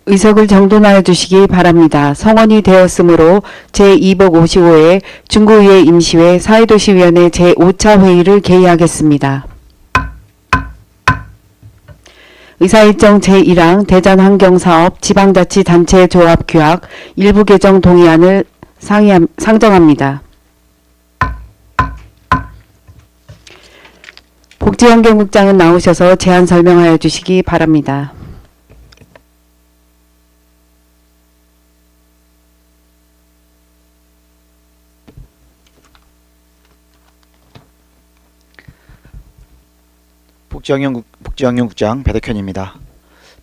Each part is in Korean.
의석을 정돈하여 주시기 바랍니다. 성원이 되었으므로 제2복 55회 중구의회 임시회 사회도시위원회 제5차 회의를 개의하겠습니다. 의사일정 제1항 대전환경사업 지방자치단체 조합 규약 일부 개정 동의안을 상정합니다. 복지환경국장은 나오셔서 제안 설명하여 주시기 바랍니다. 복지환경국장 배덕현입니다.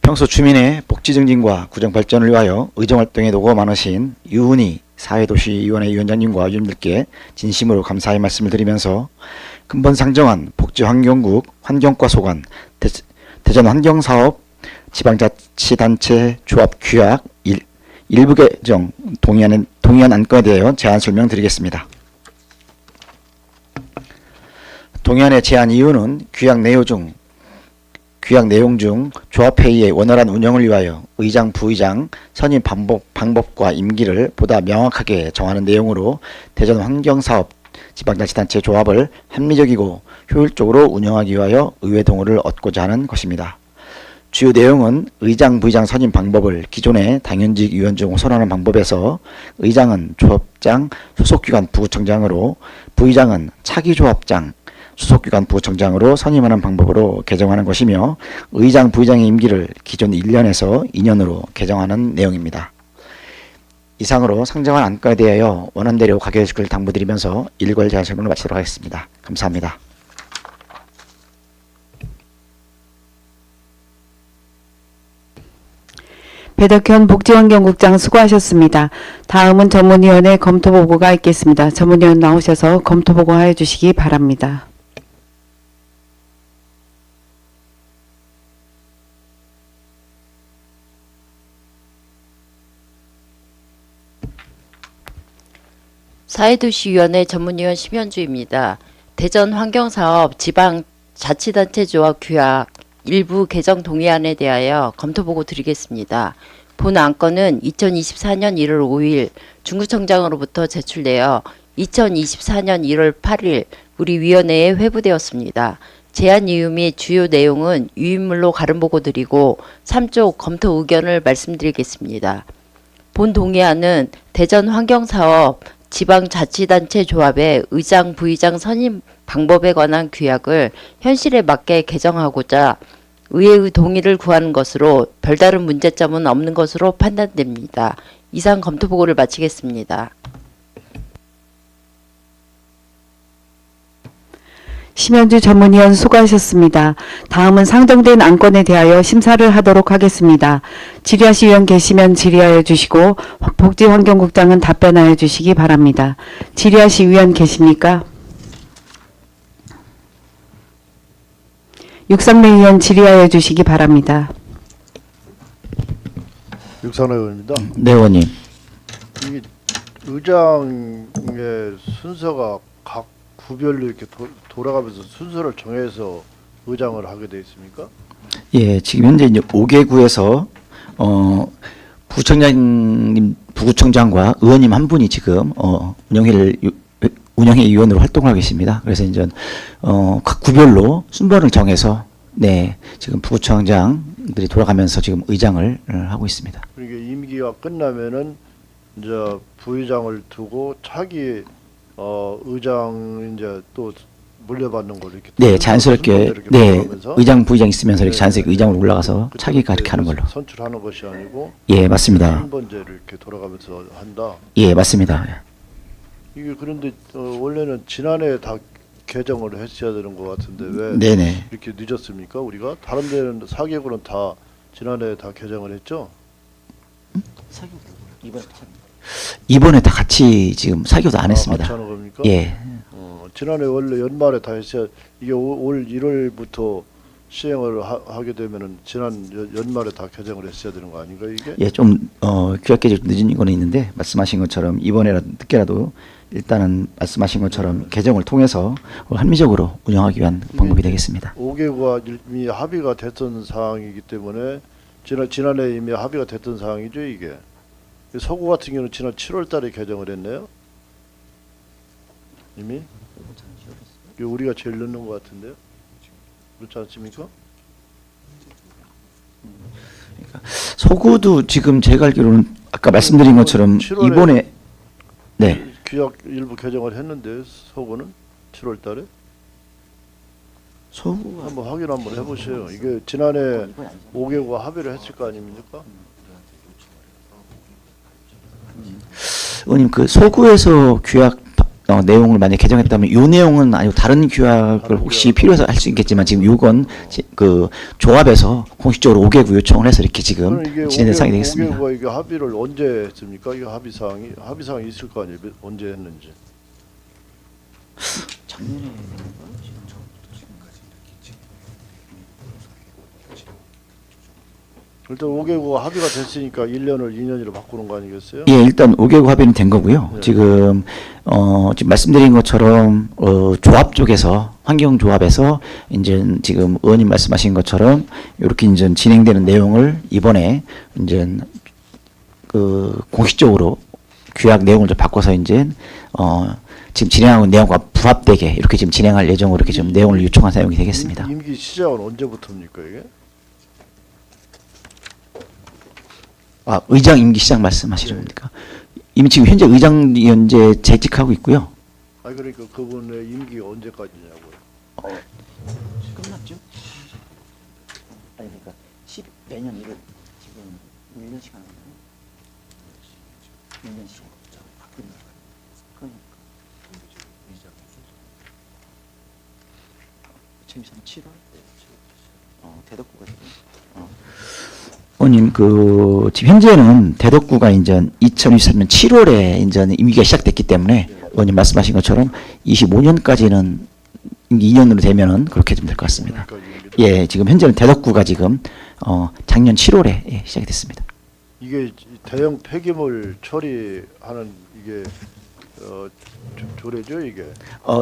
평소 주민의 복지 증진과 구정 발전을 위하여 의정활동에 노고 많으신 유은희 사회도시위원회 위원장님과 위원님들께 진심으로 감사의 말씀을 드리면서 근본 상정한 복지환경국 환경과 소관 대전 환경사업 지방자치단체 조합 규약 일부 개정 동의안 안건에 대하여 제안 설명드리겠습니다. 동의안의 제안 이유는 규약 내용 중 조합회의의 원활한 운영을 위하여 의장, 부의장 선임 방법과 임기를 보다 명확하게 정하는 내용으로 대전 환경사업 지방자치단체 조합을 합리적이고 효율적으로 운영하기 위하여 의회 동의를 얻고자 하는 것입니다. 주요 내용은 의장, 부의장 선임 방법을 기존의 당연직 위원 중 호선하는 방법에서 의장은 조합장 소속기관 부구청장으로 부의장은 차기조합장 소속기관 부구청장으로 선임하는 방법으로 개정하는 것이며 의장, 부의장의 임기를 기존 1년에서 2년으로 개정하는 내용입니다. 이상으로 상정한 안건에 대하여 원안대로 가결해 주길 당부드리면서 일괄 제안 설명을 마치도록 하겠습니다. 감사합니다. 배덕현 복지환경국장 수고하셨습니다. 다음은 전문위원회 검토보고가 있겠습니다. 전문위원 나오셔서 검토보고하여 주시기 바랍니다. 사회도시위원회 전문위원 심현주입니다. 대전 환경사업 지방자치단체 조합 규약 일부 개정 동의안에 대하여 검토보고 드리겠습니다. 본 안건은 2024년 1월 5일 중구청장으로부터 제출되어 2024년 1월 8일 우리 위원회에 회부되었습니다. 제안 이유 및 주요 내용은 유인물로 가름보고 드리고 3쪽 검토 의견을 말씀드리겠습니다. 본 동의안은 대전 환경사업 지방자치단체 조합의 의장, 부의장 선임 방법에 관한 규약을 현실에 맞게 개정하고자 의회의 동의를 구하는 것으로 별다른 문제점은 없는 것으로 판단됩니다. 이상 검토보고를 마치겠습니다. 심현주 전문위원 수고하셨습니다. 다음은 상정된 안건에 대하여 심사를 하도록 하겠습니다. 질의하실 위원 계시면 질의하여 주시고 복지환경국장은 답변하여 주시기 바랍니다. 질의하실 위원 계십니까? 육상래 의원 질의하여 주시기 바랍니다. 육상래 의원입니다. 네, 의원님. 이게 의장의 순서가 각 구별로 이렇게 돌아가면서 순서를 정해서 의장을 하게 되어 있습니까? 예, 지금 현재 이제 5개구에서 부구청장과 의원님 한 분이 지금 운영회 위원으로 활동하고 계십니다. 그래서 이제 각 구별로 순번을 정해서 네, 지금 부구청장들이 돌아가면서 지금 의장을 하고 있습니다. 그러니까 임기가 끝나면은 이제 부의장을 두고 차기 의장 이제 또 물려받는 걸로 이렇게 네, 자연스럽게 네, 의장 부의장 있으면서 이렇게 자연스럽게 의장으로 올라가서 차기가 이렇게 하는 걸로. 선출하는 것이 아니고 예, 맞습니다. 한 번째로 이렇게 돌아가면서 한다. 예, 맞습니다. 이게 그런데 원래는 지난해 다 개정을 했어야 되는 것 같은데 왜 네네. 이렇게 늦었습니까? 우리가 다른 데는 4개국은 다 지난해 다 개정을 했죠. 이번에 다 같이 지금 사교도 안 했습니다. 같이 하는 겁니까? 예. 지난해 원래 연말에 다 했어야 이게 올 1월부터 시행을 하게 되면은 지난 연말에 다 개정을 했어야 되는 거 아닌가 이게? 예, 좀 규약 개정 늦은 거는 있는데 말씀하신 것처럼 이번에라도 늦게라도 일단은 말씀하신 것처럼 개정을 통해서 합리적으로 운영하기 위한 방법이 되겠습니다. 5개국과 이미 합의가 됐던 사항이기 때문에 지난해 이미 합의가 됐던 사항이죠 이게. 서구 같은 경우는 지난 7월달에 개정을 했네요. 이미 이게 우리가 제일 늦는 것 같은데요. 그렇지 않습니까? 서구도 지금 제가 알기로는 아까 말씀드린 것처럼 7월에 이번에 네. 규약 일부 개정을 했는데 서구는 7월달에 서구가 한번 확인 한번 해보세요. 이게 지난해 5개국가 합의를 했을 거 아닙니까? 의원님 그 서구에서 규약 내용을 만약 개정했다면 이 내용은 아니고 다른 규약을 혹시 필요해서 할 수 있겠지만 지금 이건 그 조합에서 공식적으로 5개국 요청을 해서 이렇게 지금 그럼 이게 진행된 상황이 되겠습니다. 5개국가 이게 합의를 언제 했습니까? 이게 합의사항이 있을 거 아니에요? 언제 했는지. 일단 5개국가 합의가 됐으니까 1년을 2년으로 바꾸는 거 아니겠어요? 예, 일단 5개국 합의는 된 거고요. 네. 지금 지금 말씀드린 것처럼 조합 쪽에서 환경조합에서 이제 지금 의원님 말씀하신 것처럼 이렇게 이제 진행되는 내용을 이번에 이제 그 공식적으로 규약 내용을 좀 바꿔서 이제 지금 진행하고 있는 내용과 부합되게 이렇게 지금 진행할 예정으로 이렇게 좀 내용을 요청한 사용이 되겠습니다. 임기 시작은 언제부터입니까 이게? 아, 의장 임기 시작 말씀하시는 겁니까? 이미 지금 현재 의장 현재 재직하고 있고요. 아 그러니까 그분의 임기가 언제까지냐고요? 끝났죠? 아니 그러니까 매년 이걸 지금 1년씩 하는 거예요. 1년씩. 그러니까. 지금 7월? 대덕구가 지금. 의원님 그 지금 현재는 대덕구가 이제 2023년 7월에 이제 임기가 시작됐기 때문에 의원님 말씀하신 것처럼 25년까지는 임기 2년으로 되면은 그렇게 좀 될 것 같습니다. 예, 지금 현재는 대덕구가 지금 작년 7월에 예, 시작이 됐습니다. 이게 대형 폐기물 처리하는 이게 조례죠 이게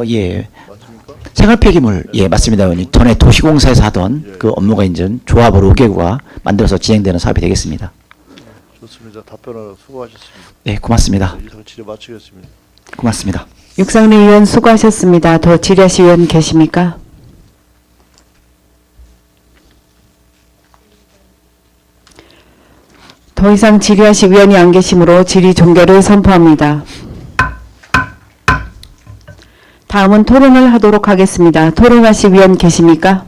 예. 맞습니까? 생활 폐기물 예, 맞습니다. 의원님. 전에 도시공사에서 하던 예. 그 업무가 이제 조합으로 5개국가 만들어서 진행되는 사업이 되겠습니다. 좋습니다. 답변하러 수고하셨습니다. 네, 고맙습니다. 이상 질의 마치겠습니다. 고맙습니다. 육상리 의원 수고하셨습니다. 더 질의하실 의원 계십니까? 더 이상 질의하실 의원이 안 계시므로 질의 종결을 선포합니다. 다음은 토론을 하도록 하겠습니다. 토론하실 의원 계십니까?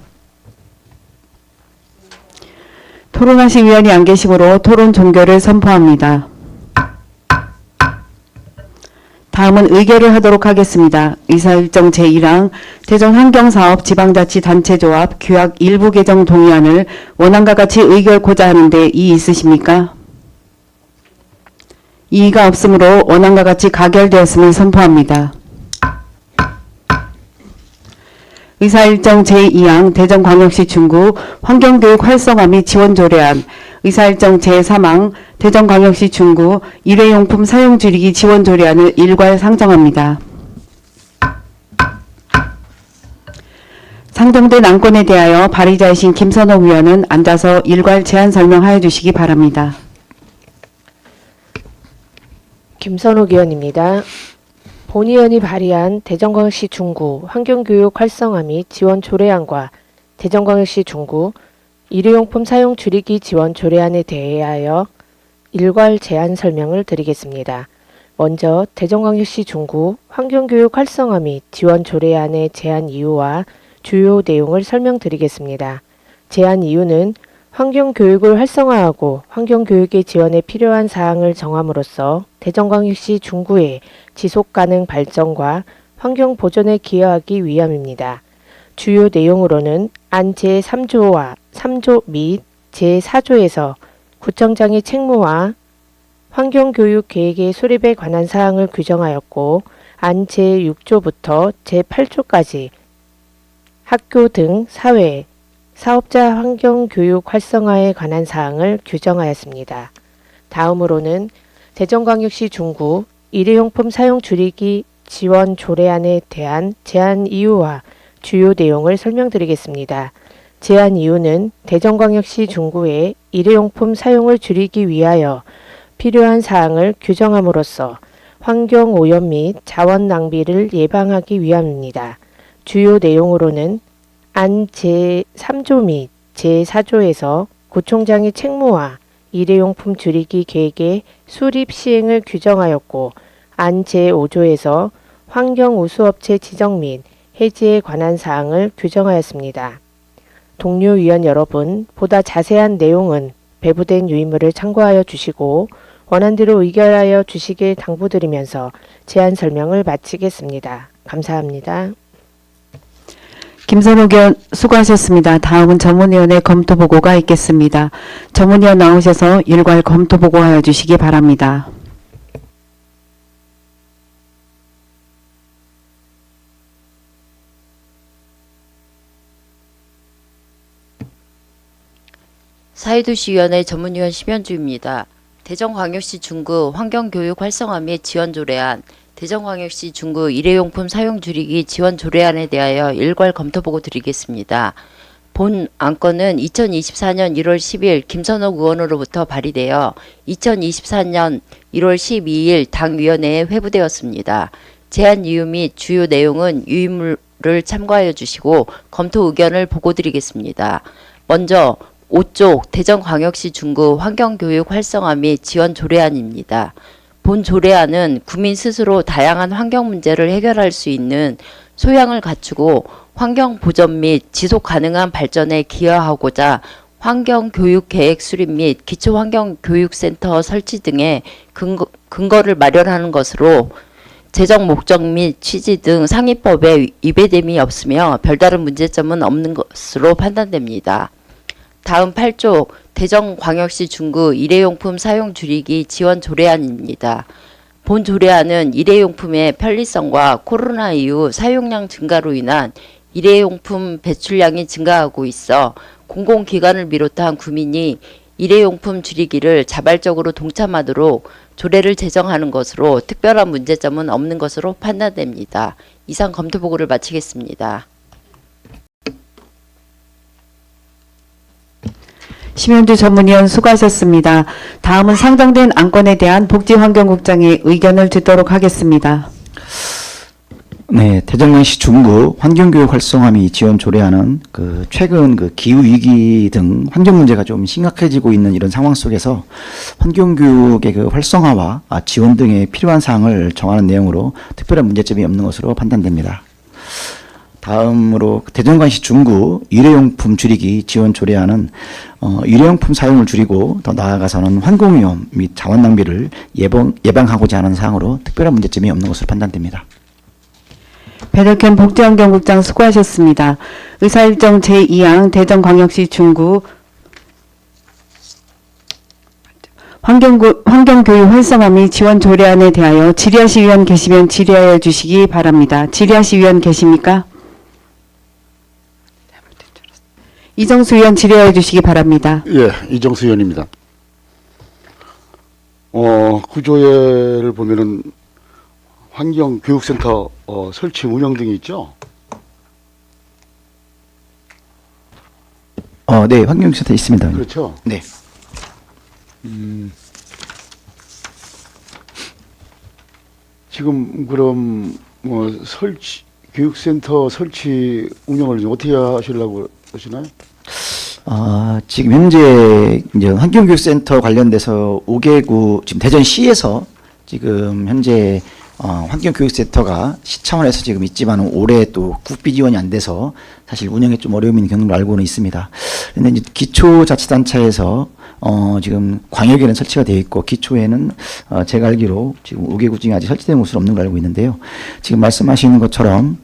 토론하실 의원이 안 계시므로 토론 종결을 선포합니다. 다음은 의결을 하도록 하겠습니다. 의사일정 제1항 대전 환경사업 지방자치단체조합 규약 일부 개정 동의안을 원안과 같이 의결코자 하는데 이의 있으십니까? 이의가 없으므로 원안과 같이 가결되었음을 선포합니다. 의사일정 제2항 대전광역시 중구 환경교육 활성화 및 지원 조례안, 의사일정 제3항 대전광역시 중구 일회용품 사용 줄이기 지원 조례안을 일괄 상정합니다. 상정된 안건에 대하여 발의자이신 김선호 의원은 앉아서 일괄 제안 설명하여 주시기 바랍니다. 김선옥 의원입니다. 본 의원이 발의한 대전광역시 중구 환경교육 활성화 및 지원 조례안과 대전광역시 중구 일회용품 사용 줄이기 지원 조례안에 대하여 일괄 제안 설명을 드리겠습니다. 먼저 대전광역시 중구 환경교육 활성화 및 지원 조례안의 제안 이유와 주요 내용을 설명드리겠습니다. 제안 이유는 환경교육을 활성화하고 환경교육의 지원에 필요한 사항을 정함으로써 대전광역시 중구의 지속가능 발전과 환경보존에 기여하기 위함입니다. 주요 내용으로는 안 제3조와 3조 및 제4조에서 구청장의 책무와 환경교육 계획의 수립에 관한 사항을 규정하였고 안 제6조부터 제8조까지 학교 등 사회, 사업자 환경교육 활성화에 관한 사항을 규정하였습니다. 다음으로는 대전광역시 중구 일회용품 사용 줄이기 지원 조례안에 대한 제안 이유와 주요 내용을 설명드리겠습니다. 제안 이유는 대전광역시 중구의 일회용품 사용을 줄이기 위하여 필요한 사항을 규정함으로써 환경 오염 및 자원 낭비를 예방하기 위함입니다. 주요 내용으로는 안 제3조 및 제4조에서 구청장의 책무와 일회용품 줄이기 계획의 수립 시행을 규정하였고, 안 제5조에서 환경우수업체 지정 및 해지에 관한 사항을 규정하였습니다. 동료 위원 여러분, 보다 자세한 내용은 배부된 유인물을 참고하여 주시고 원안대로 의결하여 주시길 당부드리면서 제안 설명을 마치겠습니다. 감사합니다. 김선욱 의원 수고하셨습니다. 다음은 전문위원회 검토 보고가 있겠습니다. 전문위원 나오셔서 일괄 검토 보고하여 주시기 바랍니다. 사회도시위원회 전문위원 심현주입니다. 대전광역시 중구 환경교육 활성화 및 지원 조례안, 대전광역시 중구 일회용품 사용 줄이기 지원 조례안에 대하여 일괄 검토 보고 드리겠습니다. 본 안건은 2024년 1월 10일 김선욱 의원으로부터 발의되어 2024년 1월 12일 당위원회에 회부되었습니다. 제안 이유 및 주요 내용은 유인물을 참고하여 주시고 검토 의견을 보고 드리겠습니다. 먼저 5쪽 대전광역시 중구 환경교육 활성화 및 지원 조례안입니다. 본 조례안은 국민 스스로 다양한 환경 문제를 해결할 수 있는 소양을 갖추고 환경 보전 및 지속 가능한 발전에 기여하고자 환경교육 계획 수립 및 기초환경교육센터 설치 등의 근거를 마련하는 것으로 재정 목적 및 취지 등 상위법에 위배됨이 없으며 별다른 문제점은 없는 것으로 판단됩니다. 다음 8쪽 대전광역시 중구 일회용품 사용 줄이기 지원 조례안입니다. 본 조례안은 일회용품의 편리성과 코로나 이후 사용량 증가로 인한 일회용품 배출량이 증가하고 있어 공공기관을 비롯한 국민이 일회용품 줄이기를 자발적으로 동참하도록 조례를 제정하는 것으로 특별한 문제점은 없는 것으로 판단됩니다. 이상 검토 보고를 마치겠습니다. 심현주 전문위원 수고하셨습니다. 다음은 상정된 안건에 대한 복지환경국장의 의견을 듣도록 하겠습니다. 네, 대전광역시 중구 환경교육 활성화 및 지원 조례안은 최근 기후 위기 등 환경 문제가 좀 심각해지고 있는 이런 상황 속에서 환경교육의 활성화와 지원 등의 필요한 사항을 정하는 내용으로 특별한 문제점이 없는 것으로 판단됩니다. 다음으로 대전광역시 중구 일회용품 줄이기 지원 조례안은 일회용품 사용을 줄이고 더 나아가서는 환경오염 및 자원 낭비를 예방하고자 하는 사항으로 특별한 문제점이 없는 것으로 판단됩니다. 배덕현 복지환경국장 수고하셨습니다. 의사일정 제2항 대전광역시 중구 환경교육 활성화 및 지원 조례안에 대하여 질의하실 위원 계시면 질의하여 주시기 바랍니다. 질의하실 위원 계십니까? 이정수 의원 질의하여 주시기 바랍니다. 예, 이정수 의원입니다. 구조회를 보면은 환경교육센터 설치 운영 등이 있죠. 네, 환경센터 있습니다. 그렇죠. 네. 지금 그럼 교육센터 설치 운영을 어떻게 하시려고 하시나요? 지금 현재 이제 환경교육센터 관련돼서 5개구 지금 대전시에서 지금 현재 환경교육센터가 시 차원에서 지금 있지만 올해 또 국비 지원이 안 돼서 사실 운영에 좀 어려움이 있는 경우를 알고는 있습니다. 그런데 이제 기초자치단체에서 지금 광역에는 설치가 되어 있고 기초에는 제가 알기로 지금 5개구 중에 아직 설치된 곳은 없는 걸 알고 있는데요. 지금 말씀하시는 것처럼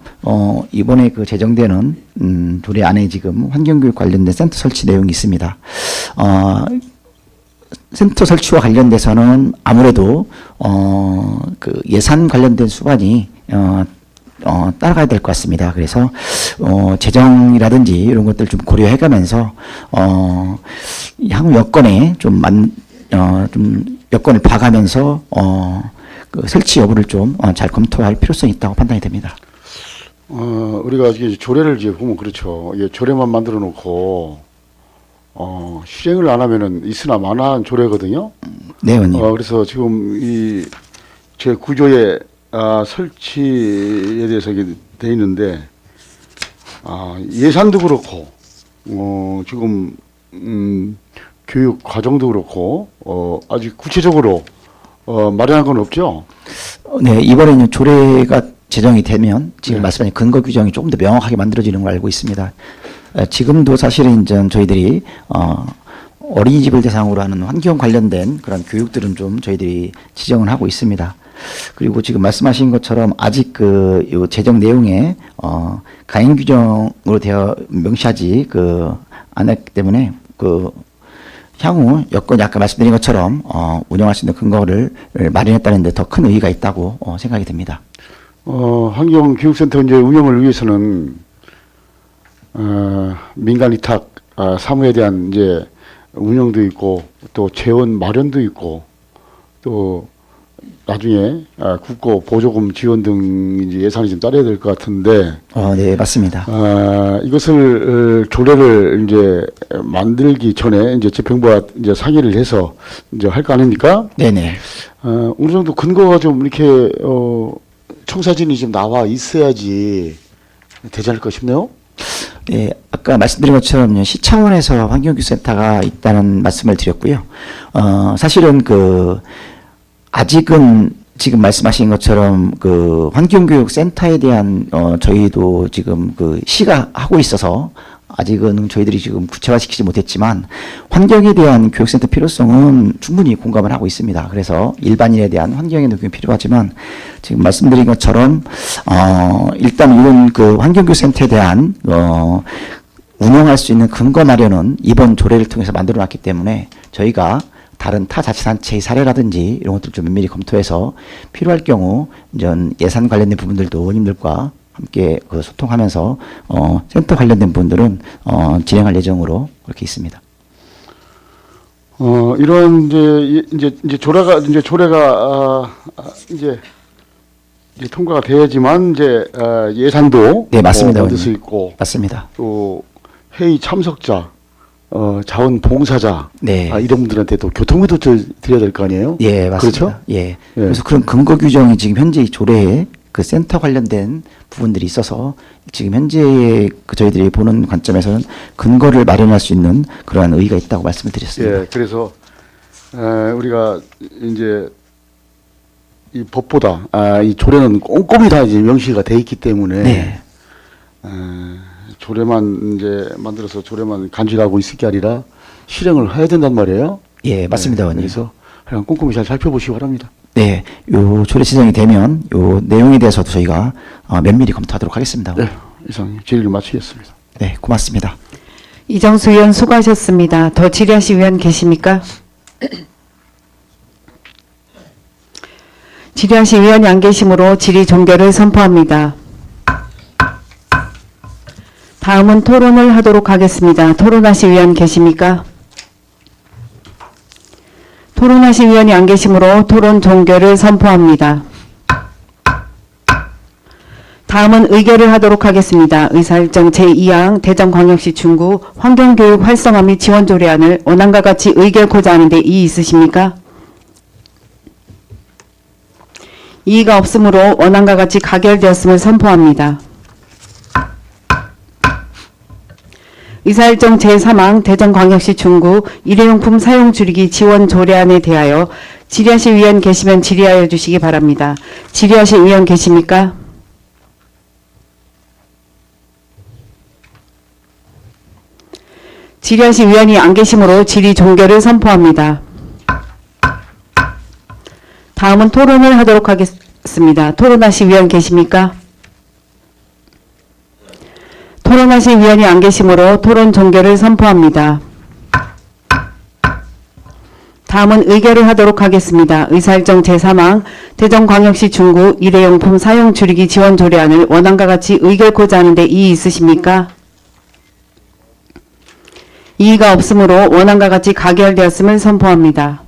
이번에 제정되는 조례 안에 지금 환경교육 관련된 센터 설치 내용이 있습니다. 센터 설치와 관련돼서는 아무래도 예산 관련된 수반이 따라가야 될 것 같습니다. 그래서 재정이라든지 이런 것들 좀 고려해가면서 향후 여건에 좀 여건을 봐가면서 설치 여부를 좀 잘 검토할 필요성이 있다고 판단이 됩니다. 우리가 이제 조례를 이제 보면 그렇죠. 이게 조례만 만들어 놓고 실행을 안 하면은 있으나 마나한 조례거든요. 네, 의원님. 그래서 지금 이 제 구조의 설치에 대해서 이게 돼 있는데 예산도 그렇고 지금 교육 과정도 그렇고 아직 구체적으로 마련한 건 없죠. 네, 이번에는 조례가 제정이 되면 지금 네. 말씀하신 근거 규정이 조금 더 명확하게 만들어지는 걸 알고 있습니다. 지금도 사실은 이제 저희들이 어린이집을 대상으로 하는 환경 관련된 그런 교육들은 좀 저희들이 지정을 하고 있습니다. 그리고 지금 말씀하신 것처럼 아직 요 제정 내용에 가행 규정으로 되어 명시하지 않았기 때문에 향후 여건이 아까 말씀드린 것처럼 운영할 수 있는 근거를 마련했다는 데 더 큰 의의가 있다고 생각이 됩니다. 환경교육센터 이제 운영을 위해서는 민간 위탁 사무에 대한 이제 운영도 있고 또 재원 마련도 있고 또 나중에 국고 보조금 지원 등 이제 예산이 좀 따라야 될 것 같은데 네, 맞습니다. 이것을 조례를 이제 만들기 전에 이제 집행부와 이제 상의를 해서 이제 할 거 아닙니까? 네네. 어느 정도 근거가 좀 이렇게 청사진이 좀 나와 있어야지 되지 않을까 싶네요. 네, 아까 말씀드린 것처럼 시 차원에서 환경교육센터가 있다는 말씀을 드렸고요. 사실은 아직은 지금 말씀하신 것처럼 환경교육센터에 대한 저희도 지금 시가 하고 있어서 아직은 저희들이 지금 구체화시키지 못했지만 환경에 대한 교육센터 필요성은 충분히 공감을 하고 있습니다. 그래서 일반인에 대한 환경의 교육이 필요하지만 지금 말씀드린 것처럼 일단 이런 환경교육센터에 대한 운영할 수 있는 근거 마련은 이번 조례를 통해서 만들어놨기 때문에 저희가 다른 타 자치단체의 사례라든지 이런 것들 좀 면밀히 검토해서 필요할 경우 이전 예산 관련된 부분들도 의원님들과 함께 소통하면서 센터 관련된 부분들은 진행할 예정으로 그렇게 있습니다. 이런 이제 조례가 이제 통과가 돼야지만 이제 예산도 네, 맞습니다, 얻을 수 의원님. 있고 맞습니다. 또 회의 참석자, 자원봉사자 네. 이런 분들한테 또 교통비도 드려야 될 거 아니에요? 예, 맞습니다. 그렇죠? 예. 그래서 그런 근거 규정이 지금 현재 이 조례에 센터 관련된 부분들이 있어서 지금 현재 저희들이 보는 관점에서는 근거를 마련할 수 있는 그러한 의의가 있다고 말씀을 드렸습니다. 예, 그래서 우리가 이제 이 법보다 이 조례는 꼼꼼히 다 이제 명시가 돼 있기 때문에 네. 조례만 이제 만들어서 조례만 간직하고 있을 게 아니라 실행을 해야 된단 말이에요. 예, 맞습니다, 의원님. 그래서 그냥 꼼꼼히 잘 살펴보시기 바랍니다. 네, 요 조례 지정이 되면 요 내용에 대해서도 저희가 면밀히 검토하도록 하겠습니다. 네, 이상 질의를 마치겠습니다. 네, 고맙습니다. 이정수 의원 수고하셨습니다. 더 질의하실 의원 계십니까? 질의하실 의원이 안 계시므로 질의 종결을 선포합니다. 다음은 토론을 하도록 하겠습니다. 토론하실 의원 계십니까? 토론하실 의원이 안 계시므로 토론 종결을 선포합니다. 다음은 의결을 하도록 하겠습니다. 의사일정 제2항 대전광역시 중구 환경교육 활성화 및 지원 조례안을 원안과 같이 의결코자 하는데 이의 있으십니까? 이의가 없으므로 원안과 같이 가결되었음을 선포합니다. 의사일정 제3항 대전광역시 중구 일회용품 사용 줄이기 지원 조례안에 대하여 질의하실 의원 계시면 질의하여 주시기 바랍니다. 질의하실 의원 계십니까? 질의하실 의원이 안 계시므로 질의 종결을 선포합니다. 다음은 토론을 하도록 하겠습니다. 토론하실 의원 계십니까? 토론하실 의원이 안 계시므로 토론 종결을 선포합니다. 다음은 의결을 하도록 하겠습니다. 의사일정 제3항 대전광역시 중구 일회용품 사용 줄이기 지원 조례안을 원안과 같이 의결코자 하는데 이의 있으십니까? 이의가 없으므로 원안과 같이 가결되었음을 선포합니다.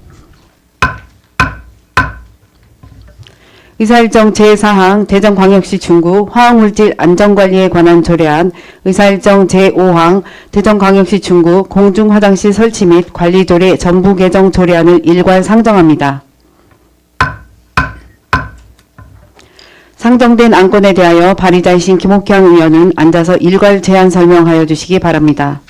의사일정 제4항 대전광역시 중구 화학물질 안전관리에 관한 조례안, 의사일정 제5항 대전광역시 중구 공중화장실 설치 및 관리 조례 전부 개정 조례안을 일괄 상정합니다. 상정된 안건에 대하여 발의자이신 김옥향 의원은 앉아서 일괄 제안 설명하여 주시기 바랍니다.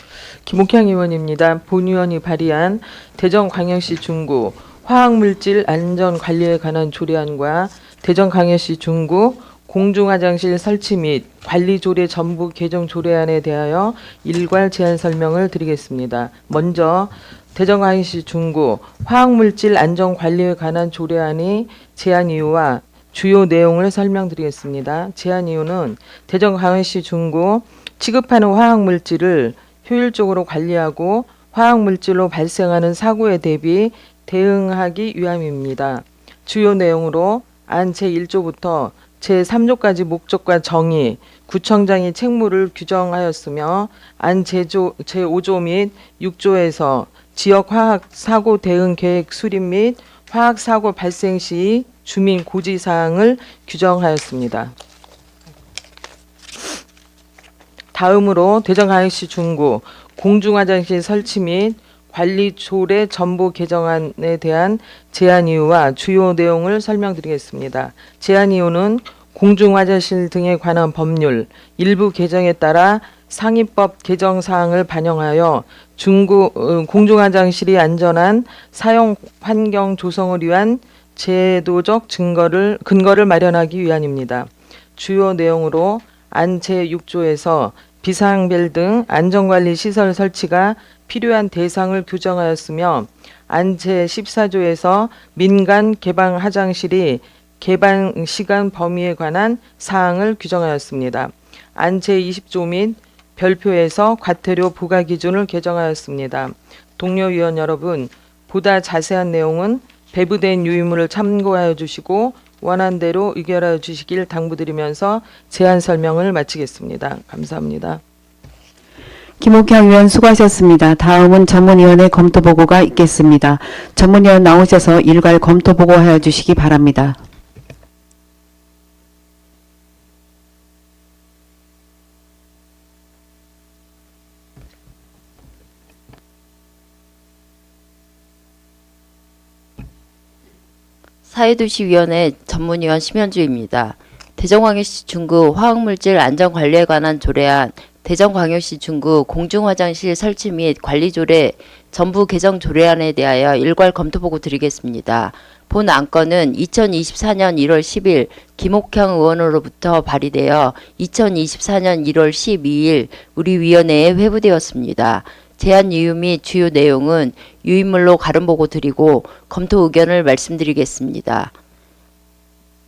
김옥향 의원입니다. 본의원이 발의한 대전광역시 중구 화학물질 안전관리에 관한 조례안과 대전광역시 중구 공중화장실 설치 및 관리조례 전부 개정 조례안에 대하여 일괄 제안 설명을 드리겠습니다. 먼저 대전광역시 중구 화학물질 안전관리에 관한 조례안이 제안 이유와 주요 내용을 설명드리겠습니다. 제안 이유는 대전광역시 중구 취급하는 화학물질을 효율적으로 관리하고 화학물질로 발생하는 사고에 대응하기 위함입니다. 주요 내용으로 안 제1조부터 제3조까지 목적과 정의, 구청장이 책무를 규정하였으며 안 제5조 및 6조에서 지역 화학사고 대응 계획 수립 및 화학사고 발생 시 주민 고지사항을 규정하였습니다. 다음으로 대전광역시 중구 공중화장실 설치 및 관리 조례 전부 개정안에 대한 제안 이유와 주요 내용을 설명드리겠습니다. 제안 이유는 공중화장실 등에 관한 법률 일부 개정에 따라 상위법 개정 사항을 반영하여 공중화장실이 안전한 사용 환경 조성을 위한 제도적 근거를 마련하기 위함입니다. 주요 내용으로 안 제6조에서 비상벨 등 안전관리 시설 설치가 필요한 대상을 규정하였으며 안 제14조에서 민간 개방 화장실이 개방 시간 범위에 관한 사항을 규정하였습니다. 안 제20조 및 별표에서 과태료 부과 기준을 개정하였습니다. 동료 위원 여러분, 보다 자세한 내용은 배부된 유의문을 참고하여 주시고 원안대로 의결하여 주시길 당부드리면서 제안 설명을 마치겠습니다. 감사합니다. 김옥향 의원 수고하셨습니다. 다음은 전문위원회 검토보고가 있겠습니다. 전문위원 나오셔서 일괄 검토보고하여 주시기 바랍니다. 사회도시위원회 전문위원 심현주입니다. 대전광역시 중구 화학물질 안전관리에 관한 조례안, 대전광역시 중구 공중화장실 설치 및 관리조례 전부 개정 조례안에 대하여 일괄 검토보고 드리겠습니다. 본 안건은 2024년 1월 10일 김옥향 의원으로부터 발의되어 2024년 1월 12일 우리 위원회에 회부되었습니다. 제안 이유 및 주요 내용은 유인물로 가름보고 드리고 검토 의견을 말씀드리겠습니다.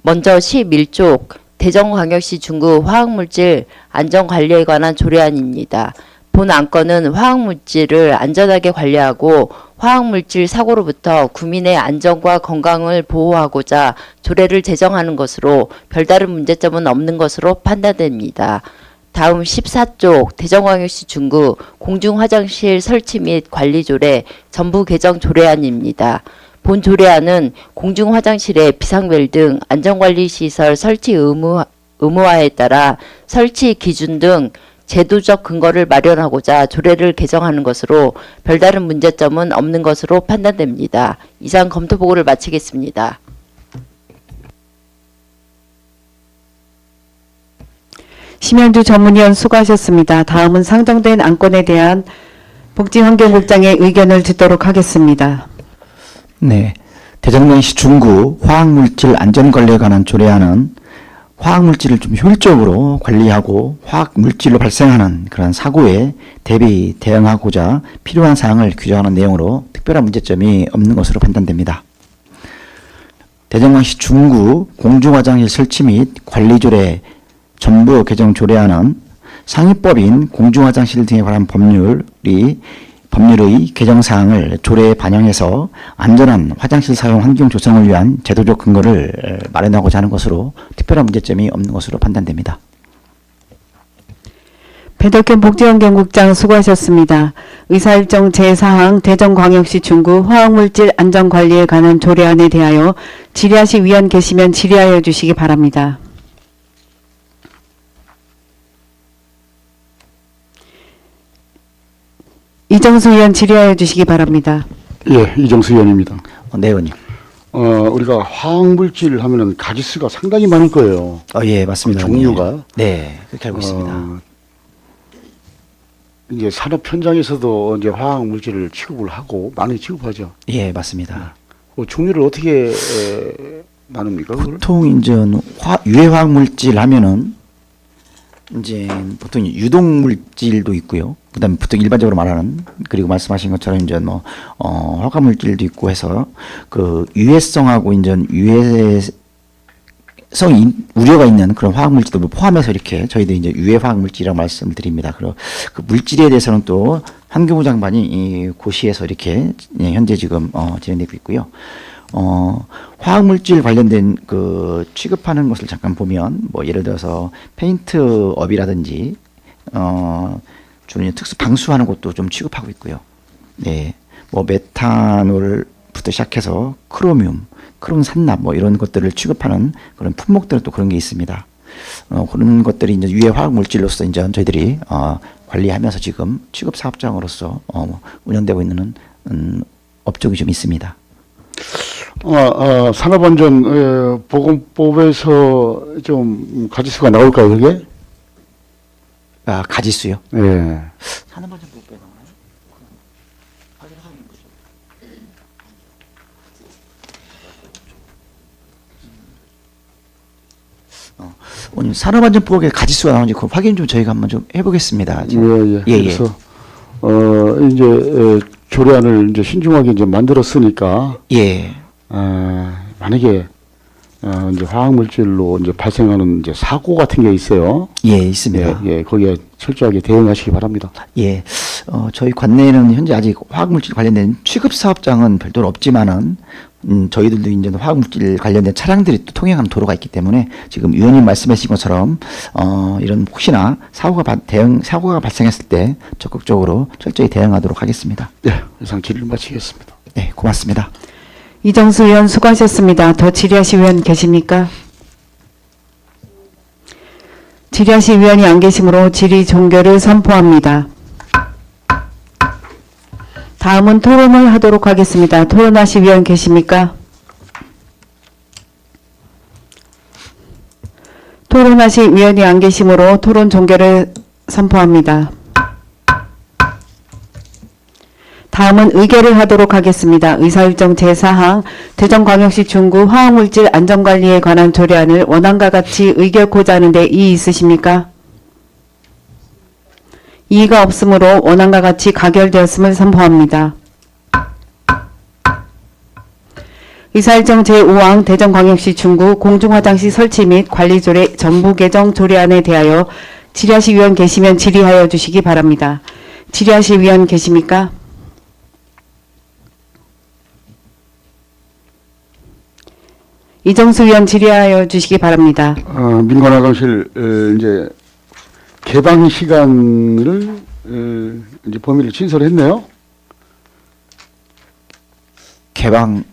먼저 11조 대전광역시 중구 화학물질 안전관리에 관한 조례안입니다. 본 안건은 화학물질을 안전하게 관리하고 화학물질 사고로부터 국민의 안전과 건강을 보호하고자 조례를 제정하는 것으로 별다른 문제점은 없는 것으로 판단됩니다. 다음 14조 대전광역시 중구 공중화장실 설치 및 관리조례 전부 개정 조례안입니다. 본 조례안은 공중화장실의 비상벨 등 안전관리시설 설치 의무화에 따라 설치 기준 등 제도적 근거를 마련하고자 조례를 개정하는 것으로 별다른 문제점은 없는 것으로 판단됩니다. 이상 검토보고를 마치겠습니다. 심현주 전문위원 수고하셨습니다. 다음은 상정된 안건에 대한 복지환경국장의 의견을 듣도록 하겠습니다. 네, 대전광역시 중구 화학물질 안전관리에 관한 조례안은 화학물질을 좀 효율적으로 관리하고 화학물질로 발생하는 그런 사고에 대응하고자 필요한 사항을 규정하는 내용으로 특별한 문제점이 없는 것으로 판단됩니다. 대전광역시 중구 공중화장실 설치 및 관리조례 전부 개정 조례안은 상위법인 공중화장실 등에 관한 법률의 개정사항을 조례에 반영해서 안전한 화장실 사용 환경 조성을 위한 제도적 근거를 마련하고자 하는 것으로 특별한 문제점이 없는 것으로 판단됩니다. 배덕현 복지환경국장 수고하셨습니다. 의사일정 제4항 대전광역시 중구 화학물질 안전관리에 관한 조례안에 대하여 질의하실 위원 계시면 질의하여 주시기 바랍니다. 이정수 의원 질의하여 주시기 바랍니다. 예, 이정수 의원입니다. 네, 의원님. 우리가 화학물질 하면은 가지수가 상당히 많을 거예요. 예, 맞습니다. 종류가. 의원님. 네, 그렇게 알고 있습니다. 이제 산업 현장에서도 이제 화학물질을 취급을 하고 많이 취급하죠. 예, 맞습니다. 종류를 어떻게 나눕니까? 그걸? 보통 이제 유해화학 물질 하면은 이제 보통 유독 물질도 있고요. 그다음에 보통 일반적으로 말하는, 그리고 말씀하신 것처럼 이제 뭐 화학 물질도 있고 해서 그 유해성하고 이제 유해성 우려가 있는 그런 화학 물질도 포함해서 이렇게 저희들이 이제 유해 화학 물질이라고 말씀을 드립니다. 그리고 그 물질에 대해서는 또 환경부 장관이 이 고시에서 이렇게 현재 지금 진행되고 있고요. 화학물질 관련된 그 취급하는 것을 잠깐 보면, 뭐 예를 들어서 페인트업이라든지 주로 이제 특수 방수하는 것도 좀 취급하고 있고요. 네, 뭐 메탄올부터 시작해서 크롬 산납 뭐 이런 것들을 취급하는 그런 품목들은 또 그런 게 있습니다. 그런 것들이 이제 유해 화학물질로서 이제 저희들이 관리하면서 지금 취급 사업장으로서 운영되고 있는 업종이 좀 있습니다. 산업안전 보건법에서 좀 가지수가 나올까요, 그게? 가지수요? 예. 산업안전보호법에 나오나요? 오늘 산업안전보호법에 가지수가 나오는지 그 확인 좀 저희가 한번 좀 해보겠습니다. 예. 그래서 이제 조례안을 이제 신중하게 이제 만들었으니까 예. 만약에 이제 화학물질로 이제 발생하는 이제 사고 같은 게 있어요. 예, 있습니다. 예, 거기에 철저하게 대응하시기 바랍니다. 예, 저희 관내에는 현재 아직 화학물질 관련된 취급 사업장은 별도로 없지만은, 저희들도 이제 화학물질 관련된 차량들이 또 통행하는 도로가 있기 때문에 지금 위원님 말씀하신 것처럼 이런 혹시나 사고가 발생했을 때 적극적으로 철저히 대응하도록 하겠습니다. 예, 이상 질의를 마치겠습니다. 네, 고맙습니다. 이정수 의원 수고하셨습니다. 더 질의하실 위원 계십니까? 질의하실 위원이 안 계시므로 질의 종결을 선포합니다. 다음은 토론을 하도록 하겠습니다. 토론하실 위원 계십니까? 토론하실 위원이 안 계시므로 토론 종결을 선포합니다. 다음은 의결을 하도록 하겠습니다. 의사일정 제4항 대전광역시 중구 화학물질 안전관리에 관한 조례안을 원안과 같이 의결코자 하는데 이의 있으십니까? 이의가 없으므로 원안과 같이 가결되었음을 선포합니다. 의사일정 제5항 대전광역시 중구 공중화장실 설치 및 관리조례 전부 개정 조례안에 대하여 질의하실 위원 계시면 질의하여 주시기 바랍니다. 질의하실 위원 계십니까? 이정수 위원 질의하여 주시기 바랍니다. 민간화장실 이제 개방 시간을 이제 범위를 신설했네요. 개방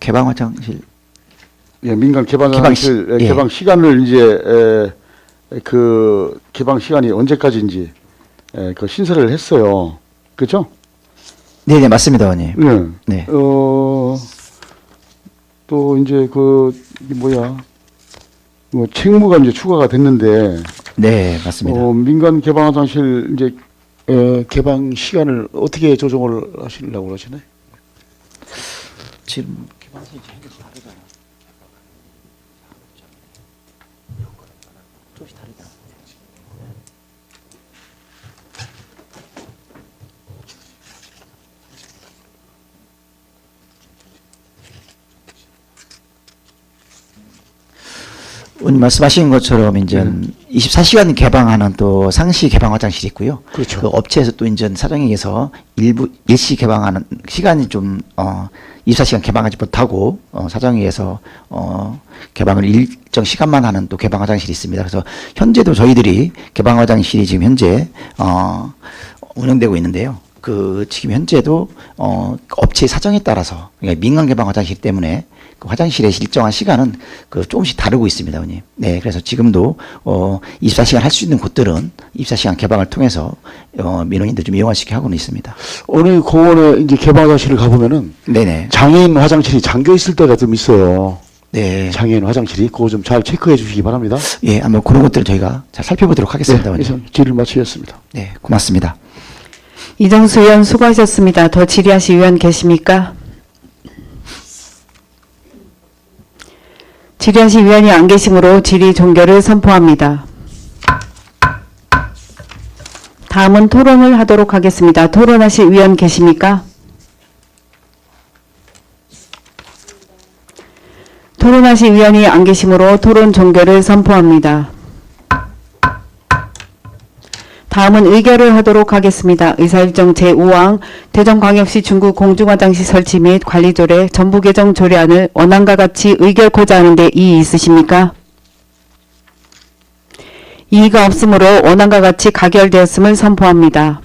화장실. 예, 민간 개방 화장실 예. 개방 시간을 이제 그 개방 시간이 언제까지인지 그 신설을 했어요. 그렇죠? 네, 맞습니다, 의원님. 네. 네. 또 이제 뭐 책무가 이제 추가가 됐는데 네, 맞습니다. 민간 개방 화장실 이제 개방 시간을 어떻게 조정을 하시려고 그러시나요? 지금 개방선이 현재 다르잖아. 조금씩 다르잖아. 말씀하신 것처럼 이제 24시간 개방하는 또 상시 개방 화장실이 있고요. 그렇죠. 그 업체에서 또 인전 사정에 의해서 일시 개방하는 시간이 좀 24시간 개방하지 못하고 사정에 의해서 개방을 일정 시간만 하는 또 개방 화장실이 있습니다. 그래서 현재도 저희들이 개방 화장실이 지금 현재 운영되고 있는데요. 그 지금 현재도 업체 사정에 따라서 그러니까 민간 개방 화장실 때문에 그 화장실의 일정한 시간은 그 조금씩 다르고 있습니다, 의원님. 네, 그래서 지금도 24시간 할 수 있는 곳들은 24시간 개방을 통해서 민원인들 좀 이용할 수 있게 하고는 있습니다. 어느 공원에 이제 개방 화장실을 가보면은 네네. 장애인 화장실이 잠겨 있을 때가 좀 있어요. 네. 장애인 화장실이 그거 좀 잘 체크해 주시기 바랍니다. 예, 한번 그런 것들을 저희가 잘 살펴보도록 하겠습니다, 네, 의원님. 이상 질의를 마치겠습니다. 네, 고맙습니다. 이정수 의원 수고하셨습니다. 더 질의하실 의원 계십니까? 질의하실 의원이 안 계시므로 질의 종결을 선포합니다. 다음은 토론을 하도록 하겠습니다. 토론하실 의원 계십니까? 토론하실 의원이 안 계시므로 토론 종결을 선포합니다. 다음은 의결을 하도록 하겠습니다. 의사일정 제5항 대전광역시 중구 공중화장실 설치 및 관리조례 전부 개정 조례안을 원안과 같이 의결코자 하는데 이의 있으십니까? 이의가 없으므로 원안과 같이 가결되었음을 선포합니다.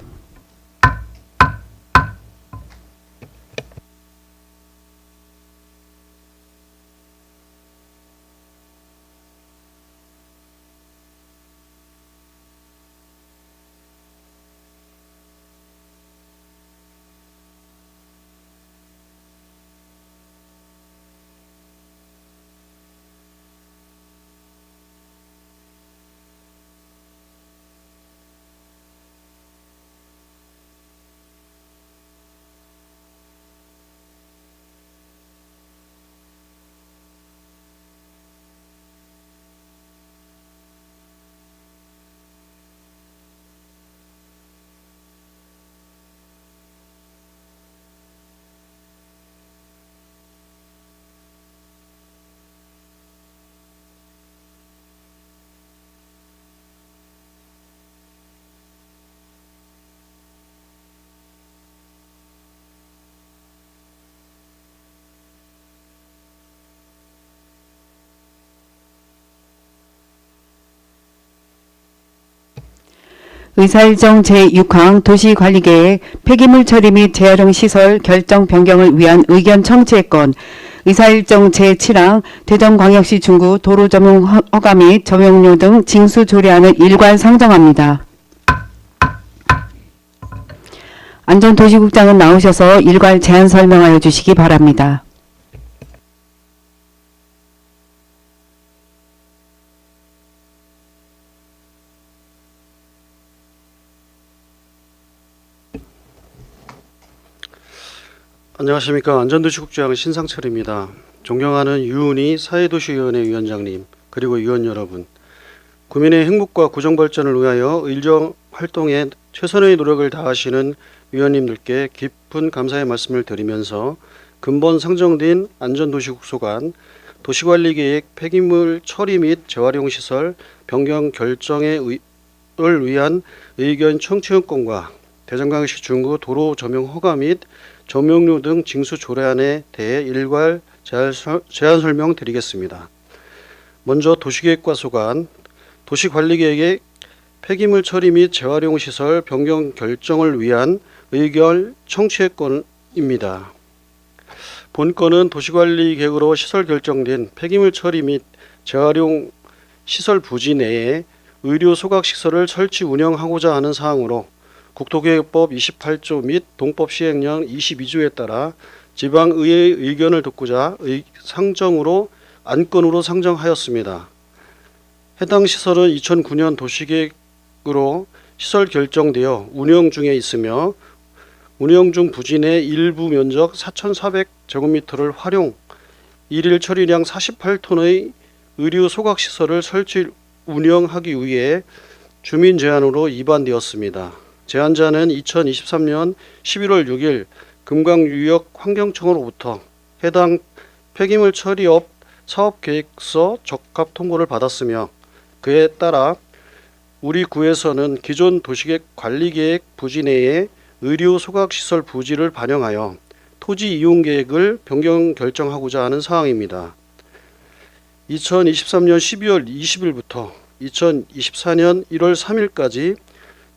의사일정 제6항 도시관리계획 폐기물 처리 및 재활용 시설 결정 변경을 위한 의견 청취의 건 의사일정 제7항 대전광역시 중구 도로 점용 허가 및 점용료 등 징수 조례안을 일괄 상정합니다. 안전도시국장은 나오셔서 일괄 제안 설명하여 주시기 바랍니다. 안녕하십니까. 안전도시국장 신상철입니다. 존경하는 유은희 사회도시위원회 위원장님, 그리고 위원 여러분, 구민의 행복과 구정발전을 위하여 의정 활동에 최선의 노력을 다하시는 위원님들께 깊은 감사의 말씀을 드리면서 근본 상정된 안전도시국소관 도시관리계획 폐기물 처리 및 재활용시설 변경 결정을 위한 의견 청취권과 대전광역시 중구 도로 점용 허가 및 점용료 등 징수 조례안에 대해 일괄 제안 설명 드리겠습니다. 먼저 도시계획과 소관, 도시관리계획의 폐기물 처리 및 재활용 시설 변경 결정을 위한 의견 청취권입니다. 본건은 도시관리계획으로 시설 결정된 폐기물 처리 및 재활용 시설 부지 내에 의료 소각시설을 설치 운영하고자 하는 사항으로 국토계획법 28조 및 동법 시행령 22조에 따라 지방의회의 의견을 듣고자 상정으로 안건으로 상정하였습니다. 해당 시설은 2009년 도시계획으로 시설 결정되어 운영 중에 있으며 운영 중 부지 내 일부 면적 4,400제곱미터를 활용, 일일 처리량 48톤의 의류 소각시설을 설치 운영하기 위해 주민 제안으로 입안되었습니다. 제안자는 2023년 11월 6일 금강유역 환경청으로부터 해당 폐기물 처리업 사업계획서 적합 통보를 받았으며 그에 따라 우리 구에서는 기존 도시계획 관리계획 부지 내에 의료 소각시설 부지를 반영하여 토지 이용 계획을 변경 결정하고자 하는 사항입니다. 2023년 12월 20일부터 2024년 1월 3일까지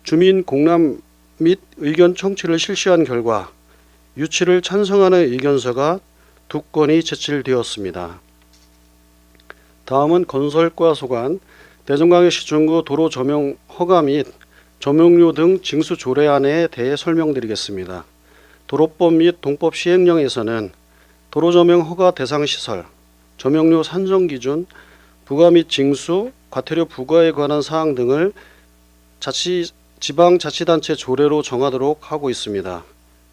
주민 공람 및 의견 청취를 실시한 결과 유치를 찬성하는 의견서가 2건이 제출되었습니다. 다음은 건설과 소관, 대전광역시 중구 도로 조명 허가 및 조명료 등 징수 조례안에 대해 설명드리겠습니다. 도로법 및 동법 시행령에서는 도로 조명 허가 대상 시설, 조명료 산정 기준, 부과 및 징수, 과태료 부과에 관한 사항 등을 지방자치단체 조례로 정하도록 하고 있습니다.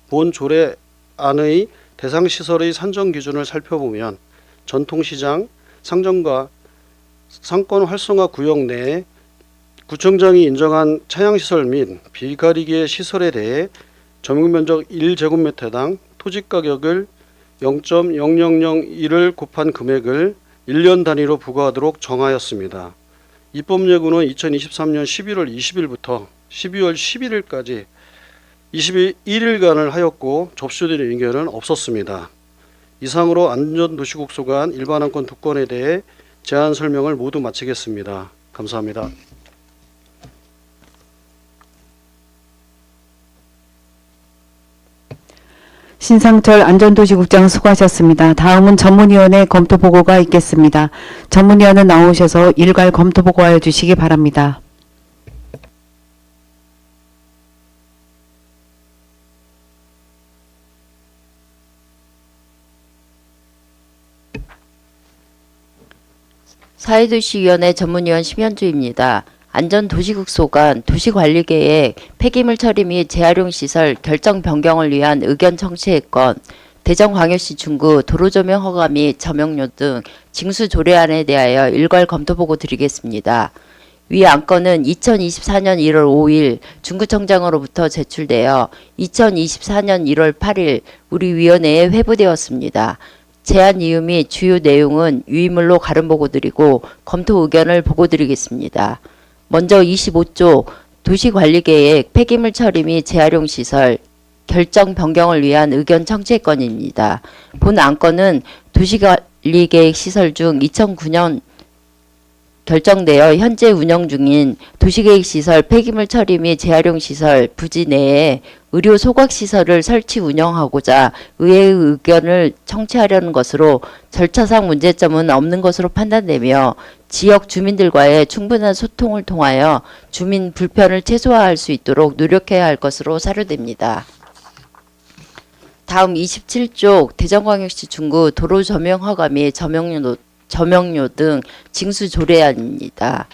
본 조례안의 대상 시설의 산정 기준을 살펴보면 전통시장, 상점과 상권 활성화 구역 내에 구청장이 인정한 차양시설 및 비가리개 시설에 대해 점유면적 1제곱미터당 토지가격을 0.0001을 곱한 금액을 1년 단위로 부과하도록 정하였습니다. 입법 예고는 2023년 11월 20일부터 12월 11일까지 21일간을 하였고 접수된 의견은 없었습니다. 이상으로 안전도시국 소관 일반안건 2건에 대해 제안 설명을 모두 마치겠습니다. 감사합니다. 신상철 안전도시국장 수고하셨습니다. 다음은 전문위원회 검토보고가 있겠습니다. 전문위원은 나오셔서 일괄 검토보고하여 주시기 바랍니다. 사회도시위원회 전문위원 심현주입니다. 안전도시국 소관, 도시관리계획, 폐기물 처리 및 재활용 시설 결정 변경을 위한 의견 청취의 건, 대전광역시 중구 도로조명 허가 및 조명료 등 징수 조례안에 대하여 일괄 검토보고 드리겠습니다. 위 안건은 2024년 1월 5일 중구청장으로부터 제출되어 2024년 1월 8일 우리 위원회에 회부되었습니다. 제안 이유 및 주요 내용은 유의물로 가름 보고 드리고 검토 의견을 보고 드리겠습니다. 먼저 25조 도시관리계획 폐기물 처리 및 재활용 시설 결정 변경을 위한 의견 청취 건입니다. 본 안건은 도시관리계획 시설 중 2009년 결정되어 현재 운영 중인 도시계획시설 폐기물 처리 및 재활용 시설 부지 내에 의료 소각시설을 설치 운영하고자 의회의 의견을 청취하려는 것으로 절차상 문제점은 없는 것으로 판단되며 지역 주민들과의 충분한 소통을 통하여 주민 불편을 최소화할 수 있도록 노력해야 할 것으로 사료됩니다. 다음 27조 대전광역시 중구 도로 조명 허가 및 조명료 등 징수 조례안입니다.